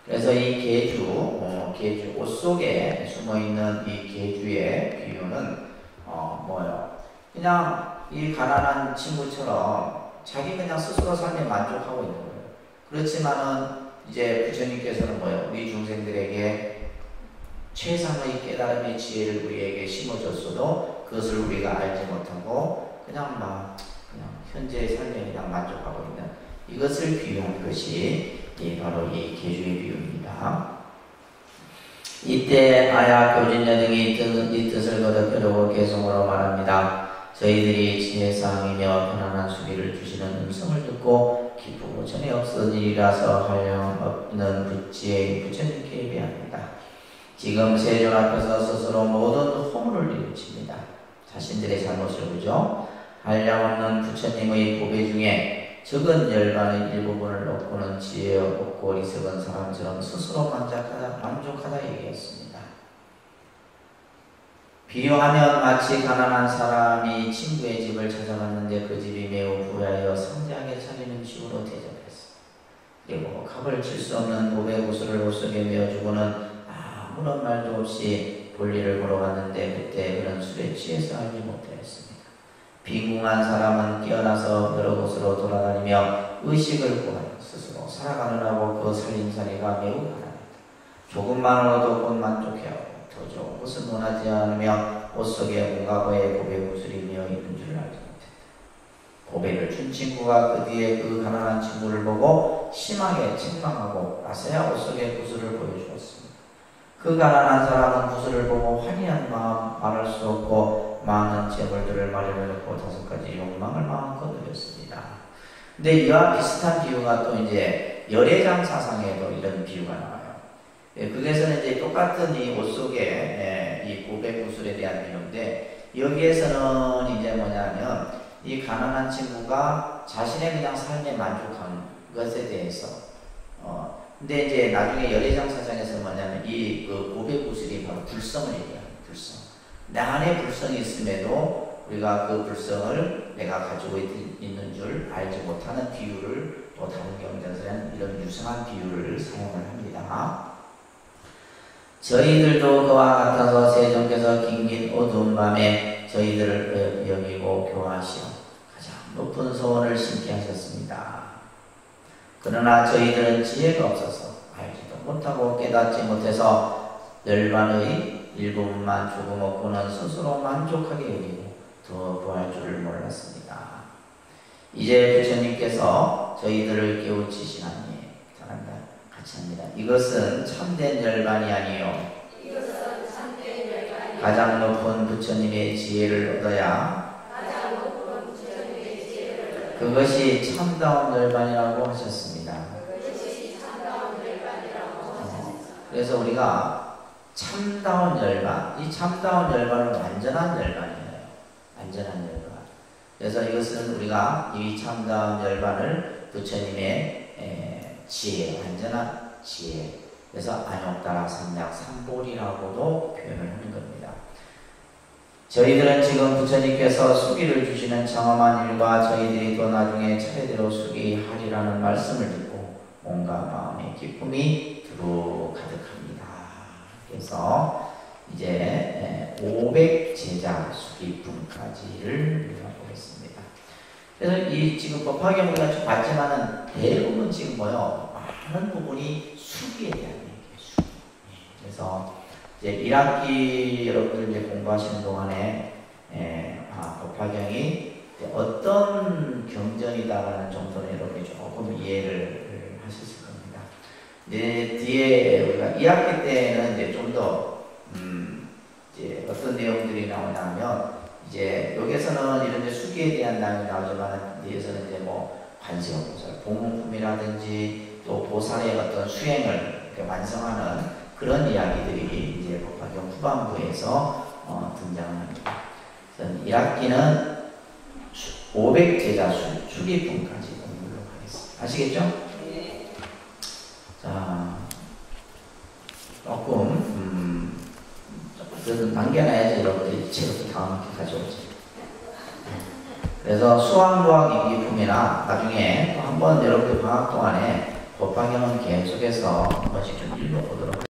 그래서 이 계주, 옷 속에 숨어있는 이 계주의 비유는 뭐예요? 그냥 이 가난한 친구처럼 자기 그냥 스스로 삶에 만족하고 있는 거예요. 그렇지만은 이제 부처님께서는 뭐예요? 우리 중생들에게 최상의 깨달음의 지혜를 우리에게 심어줬어도 그것을 우리가 알지 못하고 그냥 현재의 삶에 그냥 만족하고 있는 이것을 비유한 것이 바로 이 계주의 비유입니다. 이때 아야 교진여등이 이 뜻을 거듭하려고 개성으로 말합니다. 저희들이 지혜상이며 편안한 수비를 주시는 음성을 듣고 기쁘고 전에 없어지리라서 한량없는 부지의 부처님께 예배합니다. 지금 세존 앞에서 스스로 모든 허물을 뉘우칩니다. 자신들의 잘못을 그죠? 한량없는 부처님의 보배 중에 적은 열반의 일부분을 놓고는 지혜 없고 어리석은 사람처럼 스스로 만족하다 얘기했습니다. 비유하면 마치 가난한 사람이 친구의 집을 찾아갔는데 그 집이 매우 부유하여 상대하게 차리는 집으로 대접했어. 그리고 값을 칠 수 없는 보배 구슬을 옷 속에 메어주고는 아무런 말도 없이 볼일을 보러 갔는데 그때 그는 술에 취해서 알지 못하였습니다. 빈궁한 사람은 깨어나서 여러 곳으로 돌아다니며 의식을 구하여 스스로 살아가느라고 그 살림살이가 매우 가난했다. 조금만으로도 곧 만족해하고 더 좋은 것은 원하지 않으며 옷 속에 온갖의 보배 구슬이 메어 있는 줄 알지 못했다. 보배를 준 친구가 그 뒤에 그 가난한 친구를 보고 심하게 책망하고 나서야 옷 속에 구슬을 보여주었습니다. 그 가난한 사람은 구슬을 보고 환희한 마음 말할 수 없고 많은 재물들을 마련해놓고 5가지 욕망을 마음껏 누렸습니다. 근데 이와 비슷한 비유가 또 이제 열애장 사상에도 이런 비유가 나와요. 그게서는 이제 똑같은 이 옷 속에 이 보배 구슬에 대한 비유인데 여기에서는 이제 뭐냐면 이 가난한 친구가 자신의 그냥 삶에 만족한 것에 대해서 근데 이제 나중에 열애장 사상에서 뭐냐면 이 보배 구슬이 바로 불성을 얘기합니다. 불성. 내 안에 불성이 있음에도 우리가 그 불성을 내가 가지고 있는 줄 알지 못하는 비유를 또 다른 경전에서는 이런 유사한 비유를 사용을 합니다. 저희들도 그와 같아서 세존께서 긴긴 어두운 밤에 저희들을 여기고 교화하시어 가장 높은 소원을 심게 하셨습니다. 그러나 저희들은 지혜가 없어서 알지도 못하고 깨닫지 못해서 열반의 일부분만 조금 얻고는 스스로 만족하게 여기고 더 구할 줄을 몰랐습니다. 이제 부처님께서 저희들을 깨우치시나니 잘한다. 합니다. 이것은 참된 열반이 아니요 가장 높은 부처님의 지혜를 얻어야 그것이 참다운 열반이라고 하셨습니다. 그래서 우리가 참다운 열반, 이 참다운 열반은 완전한 열반이에요. 완전한 열반. 그래서 이것은 우리가 이 참다운 열반을 부처님의 지혜, 완전한 지혜, 그래서 안욕다락 삼약 삼볼이라고도 표현을 하는 겁니다. 저희들은 지금 부처님께서 수기를 주시는 청엄한 일과 저희들이 또 나중에 차례대로 수기하리라는 말씀을 듣고 온갖 마음의 기쁨이 두루 가득합니다. 그래서 이제 500제자 수기품까지를 우리가 보겠습니다. 그래서 이 지금 법화경 우리가 좀 봤지만은 대부분 지금 뭐요? 많은 부분이 수기에 대한 얘기예요. 수기. 그래서 이제 1학기 여러분들 이제 공부하시는 동안에 법화경이 어떤 경전이다라는 정도는 여러분이 조금 이해를 하셨을 겁니다. 이제 뒤에 우리가 2학기 때는 이제 좀 더 이제 어떤 내용들이 나오냐면 이제 여기서는 이런 이제 수기에 대한 내용이 나오지만 뒤에서는 이제 뭐 관세음보살, 보문품이라든지 또 보살의 어떤 수행을 완성하는 그런 이야기들이 이제 법화경 후반부에서 등장합니다. 1학기는 500제자 수기품까지 공부를 하겠습니다. 아시겠죠? 네. 자, 조금 그래도 남겨놔야지 여러분들이 책을 다음 학기 가져오지. 그래서 수학무학 이기품이나 나중에 또 한번 여러분들 방학 동안에 법화경은 계속해서 한 번씩 좀 읽어보도록 하겠습니다.